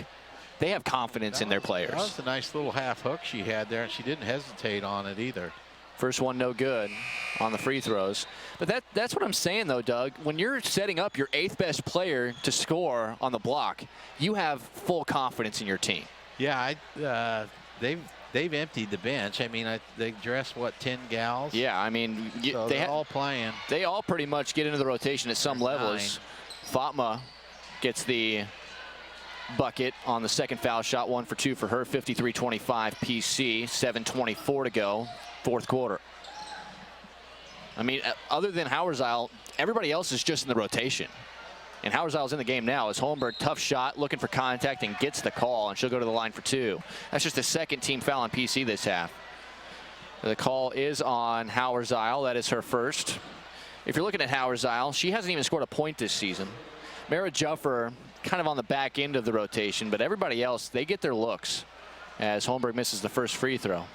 they have confidence in their players.
That was a nice little half hook she had there, and she didn't hesitate on it either.
First one no good on the free throws. But that's what I'm saying, though, Doug. When you're setting up your 8th best player to score on the block, you have full confidence in your team.
Yeah, they've emptied the bench. I mean, they dressed, what, 10 gals?
Yeah, I mean,
so they're all playing.
They all pretty much get into the rotation at some levels. 9. Fatma gets the bucket on the 2nd foul shot, 1 for 2 for her. 53-25 PC, 7:24 to go, 4th quarter. I mean, other than Hauerzile, everybody else is just in the rotation. And Hauerzile's in the game now as Holmberg, tough shot, looking for contact, and gets the call, and she'll go to the line for 2. That's just the 2nd team foul on PC this half. The call is on Hauerzile. That is her first. If you're looking at Hauerzile, she hasn't even scored a point this season. Mara Juffer kind of on the back end of the rotation, but everybody else, they get their looks as Holmberg misses the first free throw.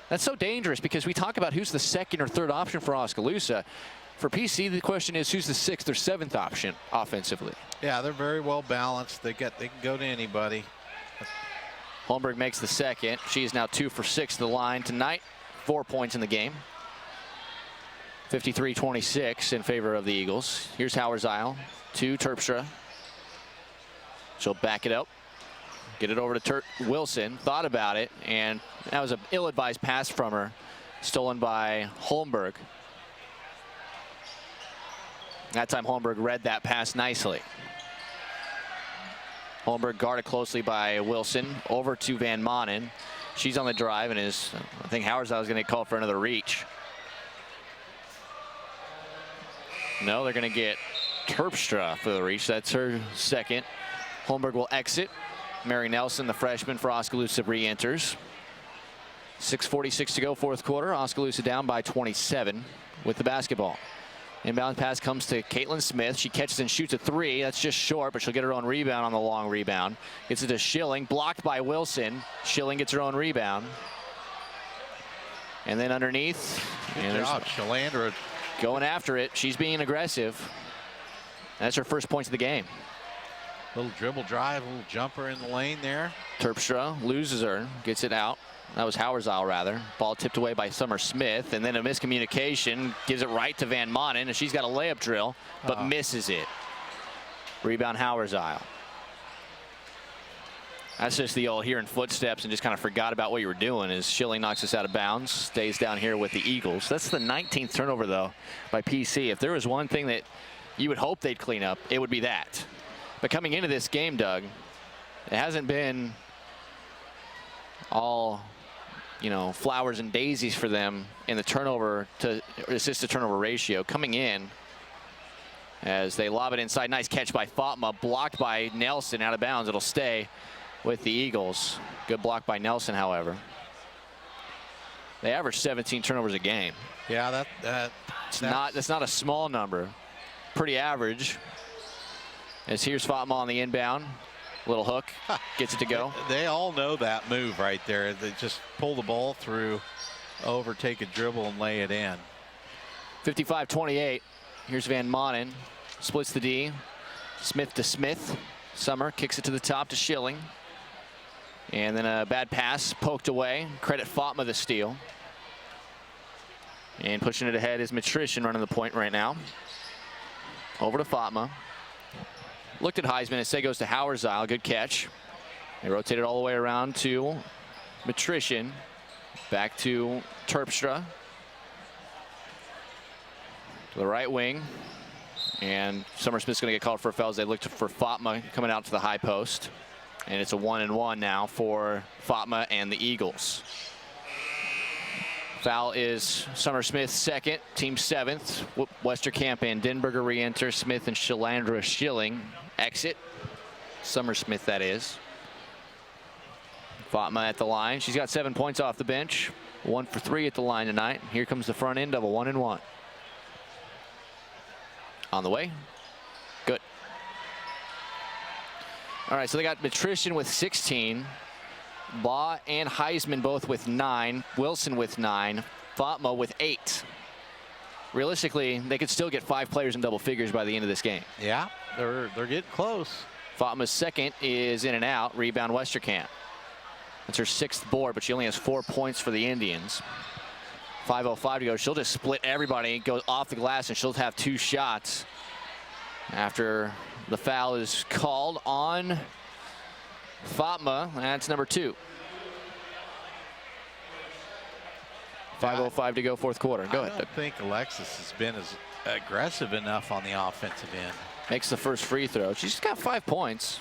That's so dangerous because we talk about who's the 2nd or 3rd option for Oskaloosa. For PC, the question is who's the 6th or 7th option offensively.
Yeah, they're very well balanced. They can go to anybody.
Holmberg makes the 2nd. She is now 2 for 6 to the line tonight. 4 points in the game. 53-26 in favor of the Eagles. Here's Hauerzile to Terpstra. She'll back it up. Get it over to Wilson. Thought about it, and that was an ill-advised pass from her. Stolen by Holmberg. That time Holmberg read that pass nicely. Holmberg guarded closely by Wilson. Over to Van Manen. She's on the drive and is, I think Howard's going to get called for another reach. No, they're going to get Terpstra for the reach. That's her second. Holmberg will exit. Mary Nelson, the freshman for Oskaloosa, re-enters. 6:46 to go, fourth quarter. Oskaloosa down by 27 with the basketball. Inbound pass comes to Caitlin Smith. She catches and shoots a three. That's just short, but she'll get her own rebound on the long rebound. Gets it to Schilling, blocked by Wilson. Schilling gets her own rebound. And then underneath.
Good job, Shalandra.
Going after it. She's being aggressive. That's her first points of the game.
Little dribble drive, little jumper in the lane there.
Terpstra loses her, gets it out. That was Hauersile, rather. Ball tipped away by Summer Smith, and then a miscommunication gives it right to Van Manen, and she's got a layup drill, but misses it. Rebound Hauersile. That's just the old hearing footsteps and just kind of forgot about what you were doing as Schilling knocks us out of bounds. Stays down here with the Eagles. That's the 19th turnover, though, by PC. If there was one thing that you would hope they'd clean up, it would be that. But coming into this game, Doug, it hasn't been all, you know, flowers and daisies for them in the turnover to assist to turnover ratio. Coming in as they lob it inside. Nice catch by Fatma, blocked by Nelson, out of bounds. It'll stay with the Eagles. Good block by Nelson, however. They average 17 turnovers a game.
Yeah,
that's not a small number. Pretty average. As here's Fatma on the inbound. Little hook, gets it to go.
They all know that move right there. They just pull the ball through, overtake a dribble and lay it in.
55-28. Here's Van Manen. Splits the D. Smith to Smith. Summer kicks it to the top to Schilling. And then a bad pass poked away. Credit Fatma the steal. And pushing it ahead is Matrician running the point right now. Over to Fatma. Looked at Heisman. Instead goes to Hauersile. Good catch. They rotated all the way around to Matrician. Back to Terpstra. To the right wing. And Summer Smith's going to get called for a foul as they looked for Fatma coming out to the high post. And it's a 1-and-1 now for Fatma and the Eagles. Foul is Summer Smith's second, team seventh. Westerkamp and Denberger re-enter. Smith and Shalandra Schilling exit. Summer Smith, that is. Fatma at the line. She's got 7 points off the bench. 1 for 3 at the line tonight. Here comes the front end of a 1-and-1. On the way. Good. All right, so they got Matrician with 16. Baugh and Heisman both with 9. Wilson with 9. Fatma with 8. Realistically, they could still get 5 players in double figures by the end of this game.
Yeah, they're getting close.
Fatma's second is in and out. Rebound Westerkamp. That's her 6th board, but she only has 4 points for the Indians. 5:05 to go. She'll just split everybody, go off the glass, and she'll have 2 shots after the foul is called on Fatma. That's number 2. 5:05 to go, fourth quarter. Go ahead.
I don't think Alexis has been as aggressive enough on the offensive end.
Makes the first free throw. She's got 5 points.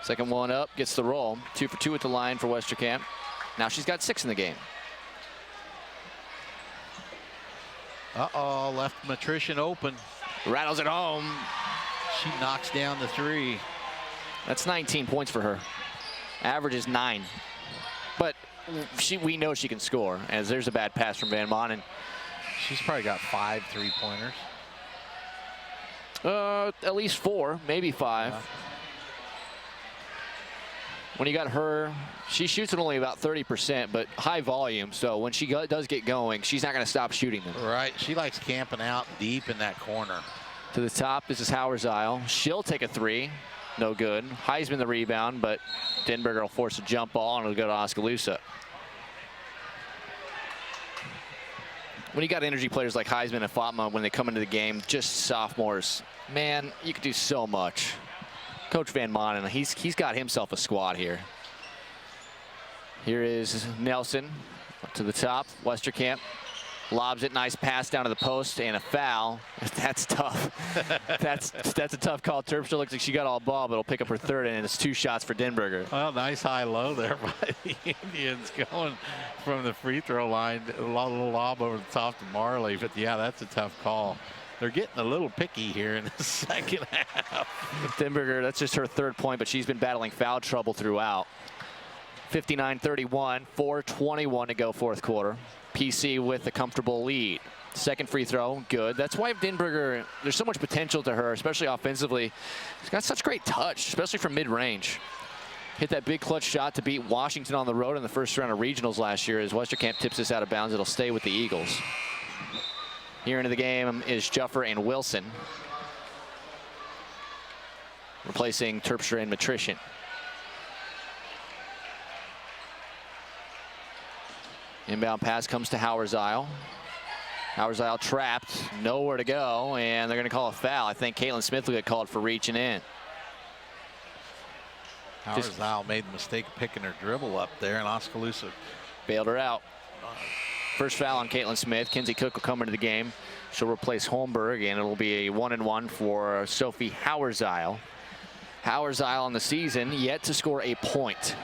Second one up, gets the roll. 2 for 2 at the line for Westerkamp. Now she's got 6 in the game.
Uh-oh, left Matrician open.
Rattles it home.
She knocks down the 3.
That's 19 points for her. Average is 9. But we know she can score, as there's a bad pass from Van Manen.
She's probably got 5 3-pointers.
At least 4, maybe 5. When you got her, she shoots at only about 30%, but high volume. So when she does get going, she's not going to stop shooting them.
Right. She likes camping out deep in that corner.
To the top, this is Hauersile. She'll take a 3. No good. Heisman the rebound, but Denberger will force a jump ball, and it'll go to Oskaloosa. When you got energy players like Heisman and Fatma, when they come into the game, just sophomores, man, you could do so much. Coach Van Manen, he's got himself a squad here. Here is Nelson up to the top. Westerkamp lobs it, nice pass down to the post, and a foul. That's tough. that's a tough call. Terpstra looks like she got all ball, but will pick up her third, and it's 2 shots for Denberger.
Well, nice high-low there by the Indians going from the free throw line. A little lob over the top to Marley, but yeah, that's a tough call. They're getting a little picky here in the second half.
Denberger, that's just her 3rd point, but she's been battling foul trouble throughout. 59-31, 4:21 to go 4th quarter. PC with a comfortable lead. 2nd free throw, good. That's why Denberger, there's so much potential to her, especially offensively. She's got such great touch, especially from mid-range. Hit that big clutch shot to beat Washington on the road in the 1st round of regionals last year. As Westerkamp tips this out of bounds, it'll stay with the Eagles. Here into the game is Juffer and Wilson, replacing Terpstra and Matrician. Inbound pass comes to Hauersile. Hauersile trapped, nowhere to go, and they're going to call a foul. I think Caitlin Smith will get called for reaching in.
Hauersile made the mistake of picking her dribble up there, and Oskaloosa
bailed her out. First foul on Caitlin Smith. Kinsey Cook will come into the game. She'll replace Holmberg, and it'll be a 1-and-1 for Sophie Hauersile. Hauersile on the season yet to score a point.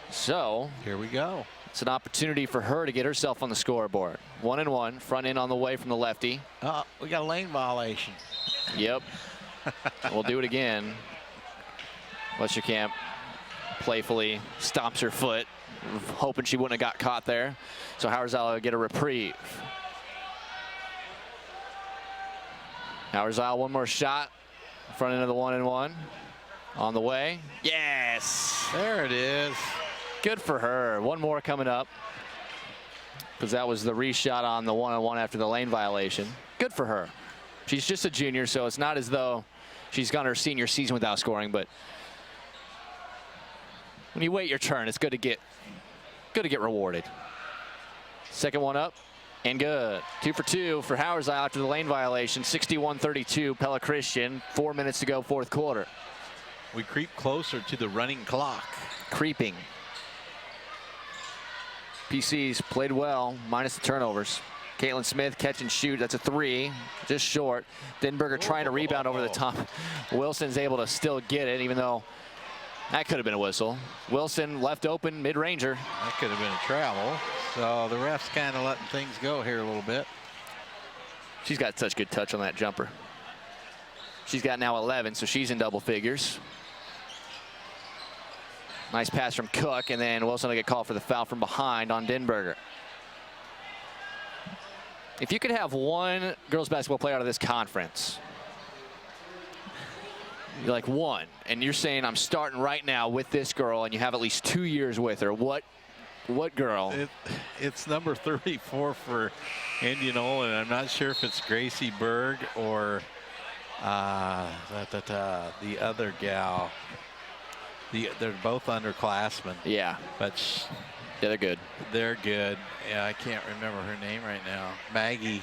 So
here we go.
It's an opportunity for her to get herself on the scoreboard. 1-and-1, front end on the way from the lefty.
We got a lane violation.
Yep. We'll do it again. Westerkamp playfully stomps her foot, hoping she wouldn't have got caught there. So Hauersile will get a reprieve. Hauersile, one more shot. Front end of the 1-and-1. On the way. Yes!
There it is.
Good for her. One more coming up, because that was the reshot on the 1-on-1 after the lane violation. Good for her. She's just a junior, so it's not as though she's gone her senior season without scoring, but when you wait your turn, it's good to get rewarded. Second one up and good. 2 for 2 for Hauersile after the lane violation. 61-32 Pella Christian. 4 minutes to go 4th quarter.
We creep closer to the running clock.
Creeping. PC's played well, minus the turnovers. Caitlin Smith catch and shoot. That's a 3, just short. Denberger trying to rebound over the top. Wilson's able to still get it, even though that could have been a whistle. Wilson left open, mid-ranger.
That could have been a travel. So the ref's kind of letting things go here a little bit.
She's got such good touch on that jumper. She's got now 11, so she's in double figures. Nice pass from Cook, and then Wilson will get called for the foul from behind on Denberger. If you could have one girls basketball player out of this conference, you're like one, and you're saying I'm starting right now with this girl, and you have at least 2 years with her, what girl?
It's number 34 for Indianola, and I'm not sure if it's Gracie Berg or the other gal. They're both underclassmen.
Yeah.
But
yeah, they're good.
They're good. Yeah, I can't remember her name right now. Maggie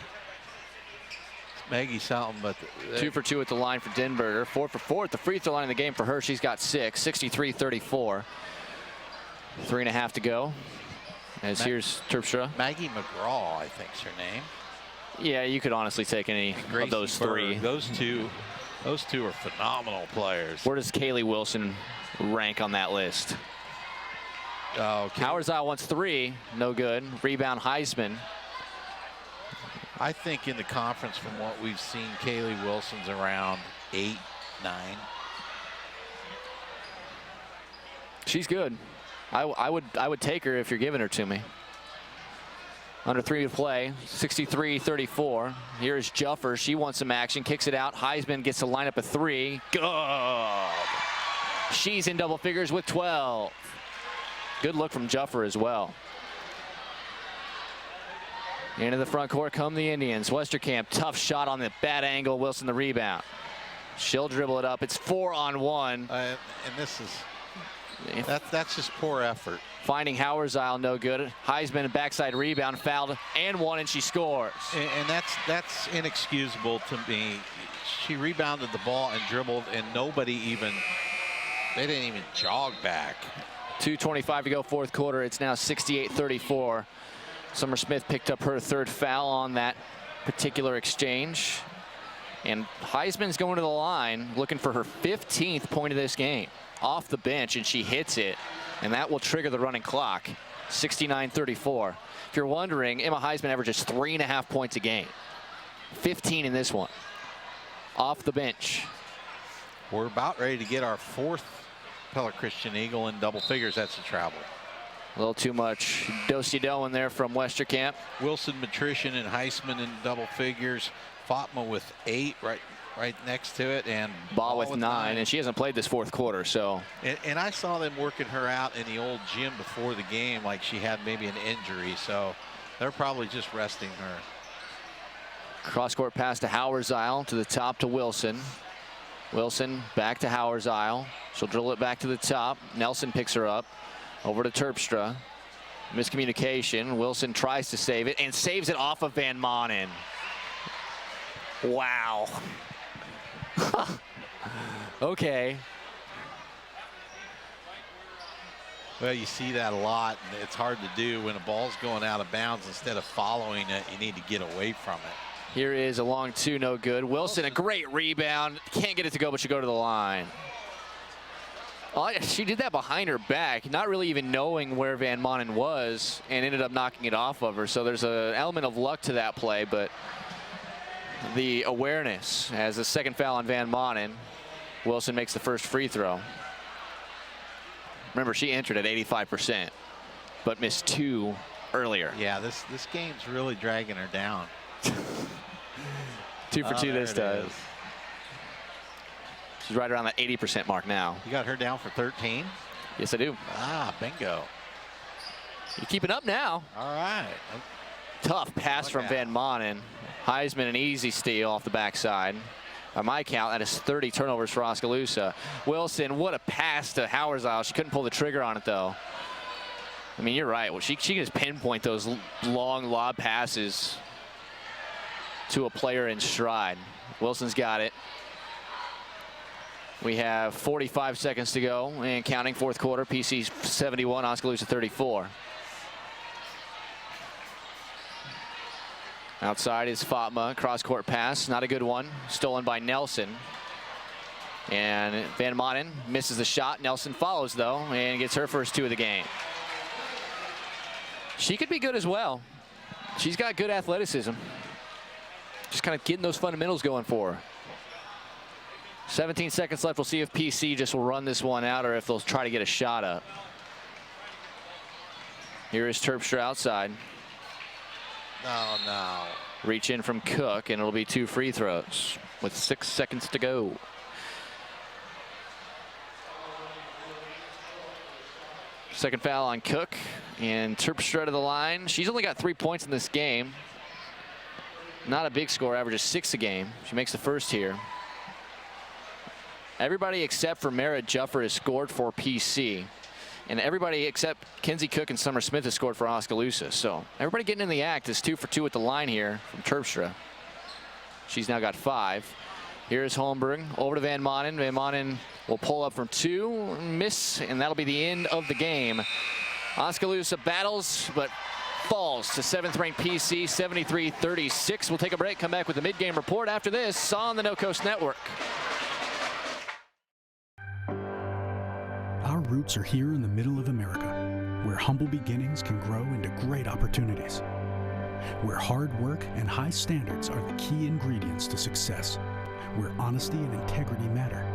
something, but
2 for 2 at the line for Denberger. 4 for 4 at the free throw line in the game for her. She's got 6. 63-34. 3.5 to go. As here's Terpstra.
Maggie McGraw, I think's her name.
Yeah, you could honestly take any of those three.
Those two are phenomenal players.
Where does Kaylee Wilson rank on that list? Hauersile wants 3, no good. Rebound Heisman.
I think in the conference, from what we've seen, Kaylee Wilson's around 8, 9.
She's good. I would take her if you're giving her to me. Under 3 to play, 63-34. Here's Juffer. She wants some action, kicks it out. Heisman gets to line up a 3. Good. She's in double figures with 12. Good look from Juffer as well. Into the front court come the Indians. Westerkamp, tough shot on the bad angle. Wilson the rebound. She'll dribble it up. It's 4-on-1.
And this is, that's just poor effort.
Finding Hauersile, no good. Heisman, backside rebound, fouled and one, and she scores.
And that's inexcusable to me. She rebounded the ball and dribbled, and they didn't even jog back.
2:25 to go, fourth quarter. It's now 68-34. Summer Smith picked up her third foul on that particular exchange. And Heisman's going to the line looking for her 15th point of this game. Off the bench, and she hits it. And that will trigger the running clock. 69-34. If you're wondering, Emma Heisman averages 3.5 points a game. 15 in this one. Off the bench.
We're about ready to get our fourth Pella Christian Eagle in double figures. That's a travel.
A little too much do-si-do in there from Westerkamp.
Wilson, Matrician, and Heisman in double figures. Fatma with 8 right next to it, and
Ball with 9, and she hasn't played this fourth quarter, so.
And I saw them working her out in the old gym before the game like she had maybe an injury, so they're probably just resting her.
Cross-court pass to Hauersile, to the top to Wilson. Wilson back to Hauersile. She'll drill it back to the top. Nelson picks her up. Over to Terpstra. Miscommunication. Wilson tries to save it and saves it off of Van Manen. Wow. Okay.
Well, you see that a lot, and it's hard to do when a ball's going out of bounds. Instead of following it, you need to get away from it.
Here is a long two, no good. Wilson, a great rebound. Can't get it to go, but she go to the line. Oh, she did that behind her back, not really even knowing where Van Manen was, and ended up knocking it off of her. So there's an element of luck to that play, but the awareness as the second foul on Van Manen. Wilson makes the first free throw. Remember, she entered at 85%, but missed 2 earlier.
Yeah, this game's really dragging her down.
2 for 2 this time. She's right around that 80% mark now.
You got her down for 13?
Yes, I do.
Ah, bingo.
You're keeping up now.
All right.
Tough pass from Van Manen. Heisman, an easy steal off the backside. By my count, that is 30 turnovers for Oskaloosa. Wilson, what a pass to Hauersile. She couldn't pull the trigger on it, though. I mean, you're right. Well, she can just pinpoint those long lob passes to a player in stride. Wilson's got it. We have 45 seconds to go and counting, fourth quarter. PC 71, Oskaloosa 34. Outside is Fatma, cross-court pass, not a good one, stolen by Nelson. And Van Manen misses the shot. Nelson follows, though, and gets her first 2 of the game. She could be good as well. She's got good athleticism. Just kind of getting those fundamentals going for her. 17 seconds left. We'll see if PC just will run this one out or if they'll try to get a shot up. Here is Terpstra outside.
No.
Reach in from Cook, and it'll be 2 free throws with 6 seconds to go. Second foul on Cook, and Terpstra to the line. She's only got 3 points in this game. Not a big score, averages 6 a game. She makes the first here. Everybody except for Mara Juffer has scored for PC. And everybody except Kenzie Cook and Summer Smith has scored for Oskaloosa. So everybody getting in the act is 2 for 2 at the line here from Terpstra. She's now got 5. Here's Holmberg over to Van Manen. Van Manen will pull up from 2, miss, and that'll be the end of the game. Oskaloosa battles, but falls to 7th-ranked PC, 73-36. We'll take a break, come back with the mid-game report after this on the No Coast Network.
Our roots are here in the middle of America, where humble beginnings can grow into great opportunities, where hard work and high standards are the key ingredients to success, where honesty and integrity matter.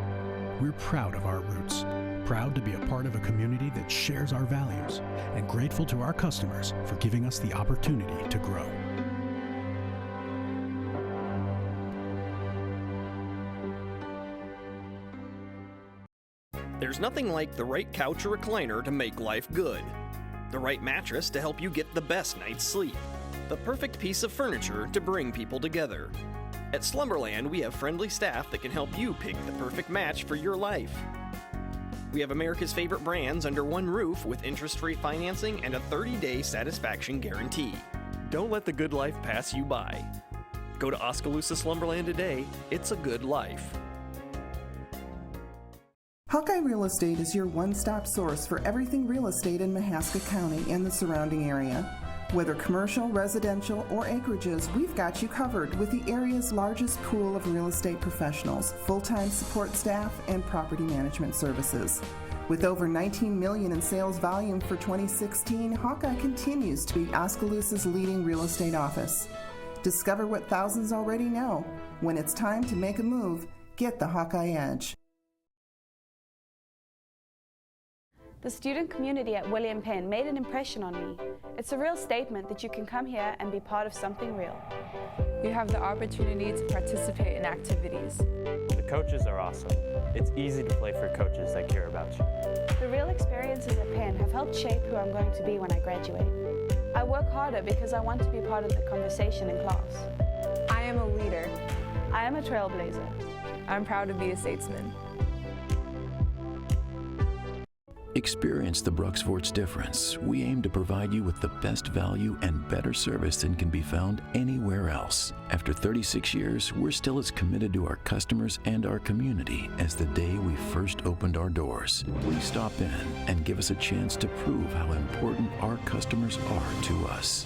We're proud of our roots, proud to be a part of a community that shares our values, and grateful to our customers for giving us the opportunity to grow.
There's nothing like the right couch or recliner to make life good. The right mattress to help you get the best night's sleep. The perfect piece of furniture to bring people together. At Slumberland, we have friendly staff that can help you pick the perfect match for your life. We have America's favorite brands under one roof with interest-free financing and a 30-day satisfaction guarantee. Don't let the good life pass you by. Go to Oskaloosa Slumberland today. It's a good life.
Hawkeye Real Estate is your one-stop source for everything real estate in Mahaska County and the surrounding area. Whether commercial, residential, or acreages, we've got you covered with the area's largest pool of real estate professionals, full-time support staff, and property management services. With over $19 million in sales volume for 2016, Hawkeye continues to be Oskaloosa's leading real estate office. Discover what thousands already know. When it's time to make a move, get the Hawkeye Edge.
The student community at William Penn made an impression on me. It's a real statement that you can come here and be part of something real.
You have the opportunity to participate in activities.
The coaches are awesome. It's easy to play for coaches that care about you.
The real experiences at Penn have helped shape who I'm going to be when I graduate. I work harder because I want to be part of the conversation in class.
I am a leader.
I am a trailblazer.
I'm proud to be a statesman.
Experience the Bruxvort's difference. We aim to provide you with the best value and better service than can be found anywhere else. After 36 years, we're still as committed to our customers and our community as the day we first opened our doors. Please stop in and give us a chance to prove how important our customers are to us.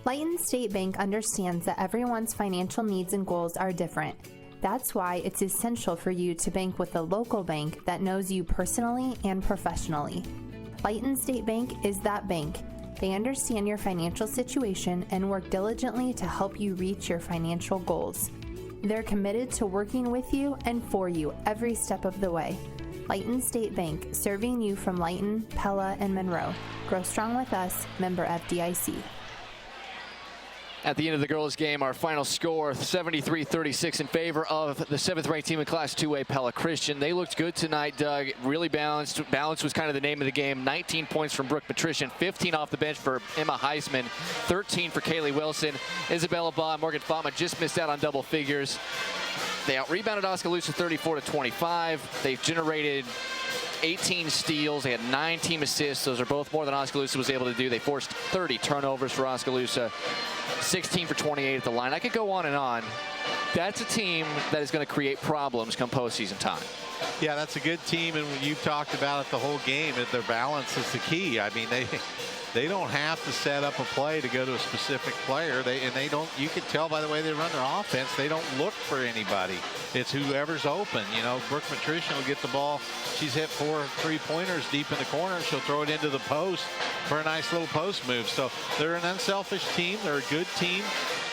Lighton State Bank understands that everyone's financial needs and goals are different. That's why it's essential for you to bank with a local bank that knows you personally and professionally. Lighton State Bank is that bank. They understand your financial situation and work diligently to help you reach your financial goals. They're committed to working with you and for you every step of the way. Lighton State Bank, serving you from Lighton, Pella, and Monroe. Grow strong with us, member FDIC.
At the end of the girls' game, our final score, 73-36 in favor of the 7th-ranked team in Class 2A, Pella Christian. They looked good tonight, Doug. Really balanced. Balance was kind of the name of the game. 19 points from Brooke Patrician, 15 off the bench for Emma Heisman, 13 for Kaylee Wilson. Isabella Baugh and Morgan Fatma just missed out on double figures. They out-rebounded Oskaloosa 34-25. They've generated 18 steals. They had 9 team assists. Those are both more than Oskaloosa was able to do. They forced 30 turnovers for Oskaloosa. 16 for 28 at the line. I could go on and on. That's a team that is going to create problems come postseason time.
Yeah, that's a good team, and you've talked about it the whole game. That their balance is the key. I mean, they don't have to set up a play to go to a specific player. They don't. You can tell by the way they run their offense. They don't look for anybody. It's whoever's open. You know, Brooke Patrician will get the ball. She's hit 4 3-pointers deep in the corner. She'll throw it into the post for a nice little post move. So they're an unselfish team. They're a good team,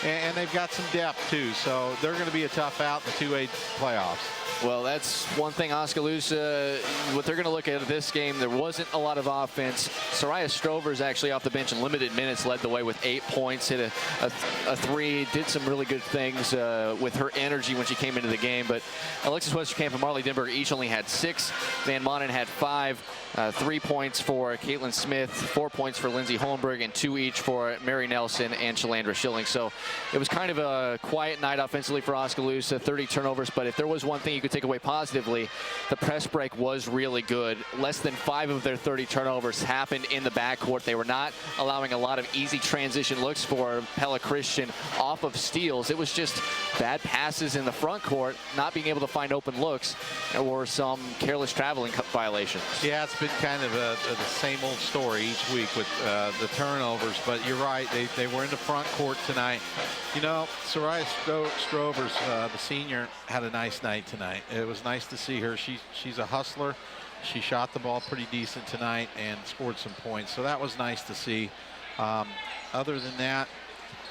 and they've got some depth too. So they're going to be a tough out in the 2A playoffs.
Well, that's one thing Oskaloosa, what they're going to look at this game, there wasn't a lot of offense. Soraya Strover's actually off the bench in limited minutes, led the way with 8 points, hit a 3, did some really good things with her energy when she came into the game. But Alexis Westerkamp and Marley Denberg each only had 6. Van Manen had 5. 3 points for Caitlin Smith, 4 points for Lindsay Holmberg, and 2 each for Mary Nelson and Shalandra Schilling. So it was kind of a quiet night offensively for Oskaloosa, 30 turnovers. But if there was one thing you could take away positively, the press break was really good. Less than 5 of their 30 turnovers happened in the backcourt. They were not allowing a lot of easy transition looks for Pella Christian off of steals. It was just bad passes in the front court, not being able to find open looks, or some careless traveling violations.
Yeah, it's been kind of the same old story each week with the turnovers, but you're right. They were in the front court tonight. You know, Soraya Strovers, the senior, had a nice night tonight. It was nice to see her. She's a hustler. She shot the ball pretty decent tonight and scored some points, so that was nice to see. Other than that,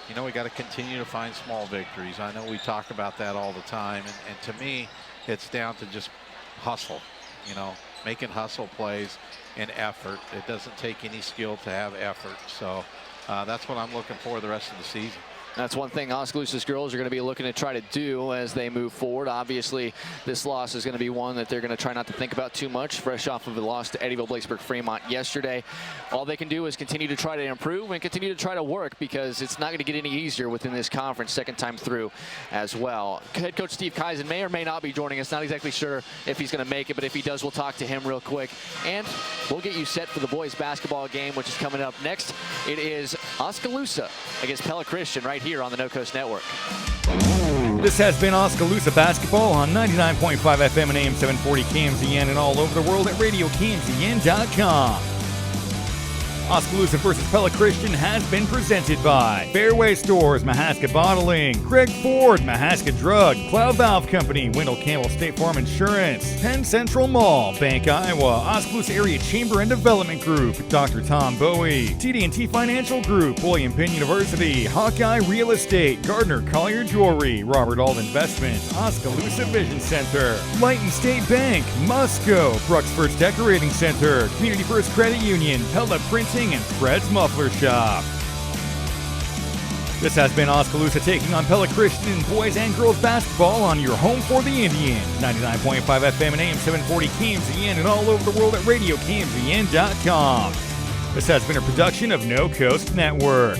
you know, we got to continue to find small victories. I know we talk about that all the time, and to me, it's down to just hustle, you know, making hustle plays and effort. It doesn't take any skill to have effort, so that's what I'm looking for the rest of the season.
That's one thing Oskaloosa's girls are going to be looking to try to do as they move forward. Obviously, this loss is going to be one that they're going to try not to think about too much, fresh off of the loss to Eddyville-Blacksburg-Fremont yesterday. All they can do is continue to try to improve and continue to try to work, because it's not going to get any easier within this conference second time through as well. Head coach Steve Kaizen may or may not be joining us. Not exactly sure if he's going to make it, but if he does, we'll talk to him real quick. And we'll get you set for the boys basketball game, which is coming up next. It is Oskaloosa against Pella Christian right here on the No Coast Network.
This has been Oskaloosa basketball on 99.5 FM and AM 740 KMZN and all over the world at RadioKMZN.com. Oskaloosa versus Pella Christian has been presented by Fairway Stores, Mahaska Bottling, Craig Ford, Mahaska Drug, Cloud Valve Company, Wendell Campbell State Farm Insurance, Penn Central Mall, Bank Iowa, Oskaloosa Area Chamber and Development Group, Dr. Tom Bowie, TD&T Financial Group, William Penn University, Hawkeye Real Estate, Gardner Collier Jewelry, Robert Ald Investments, Oskaloosa Vision Center, Lighton State Bank, Musco, Brooks First Decorating Center, Community First Credit Union, Pella Printing, and Fred's Muffler Shop. This has been Oskaloosa taking on Pella Christian in boys and girls basketball on your home for the Indians. 99.5 FM and AM 740 KMZN and all over the world at RadioKMZN.com. This has been a production of No Coast Network.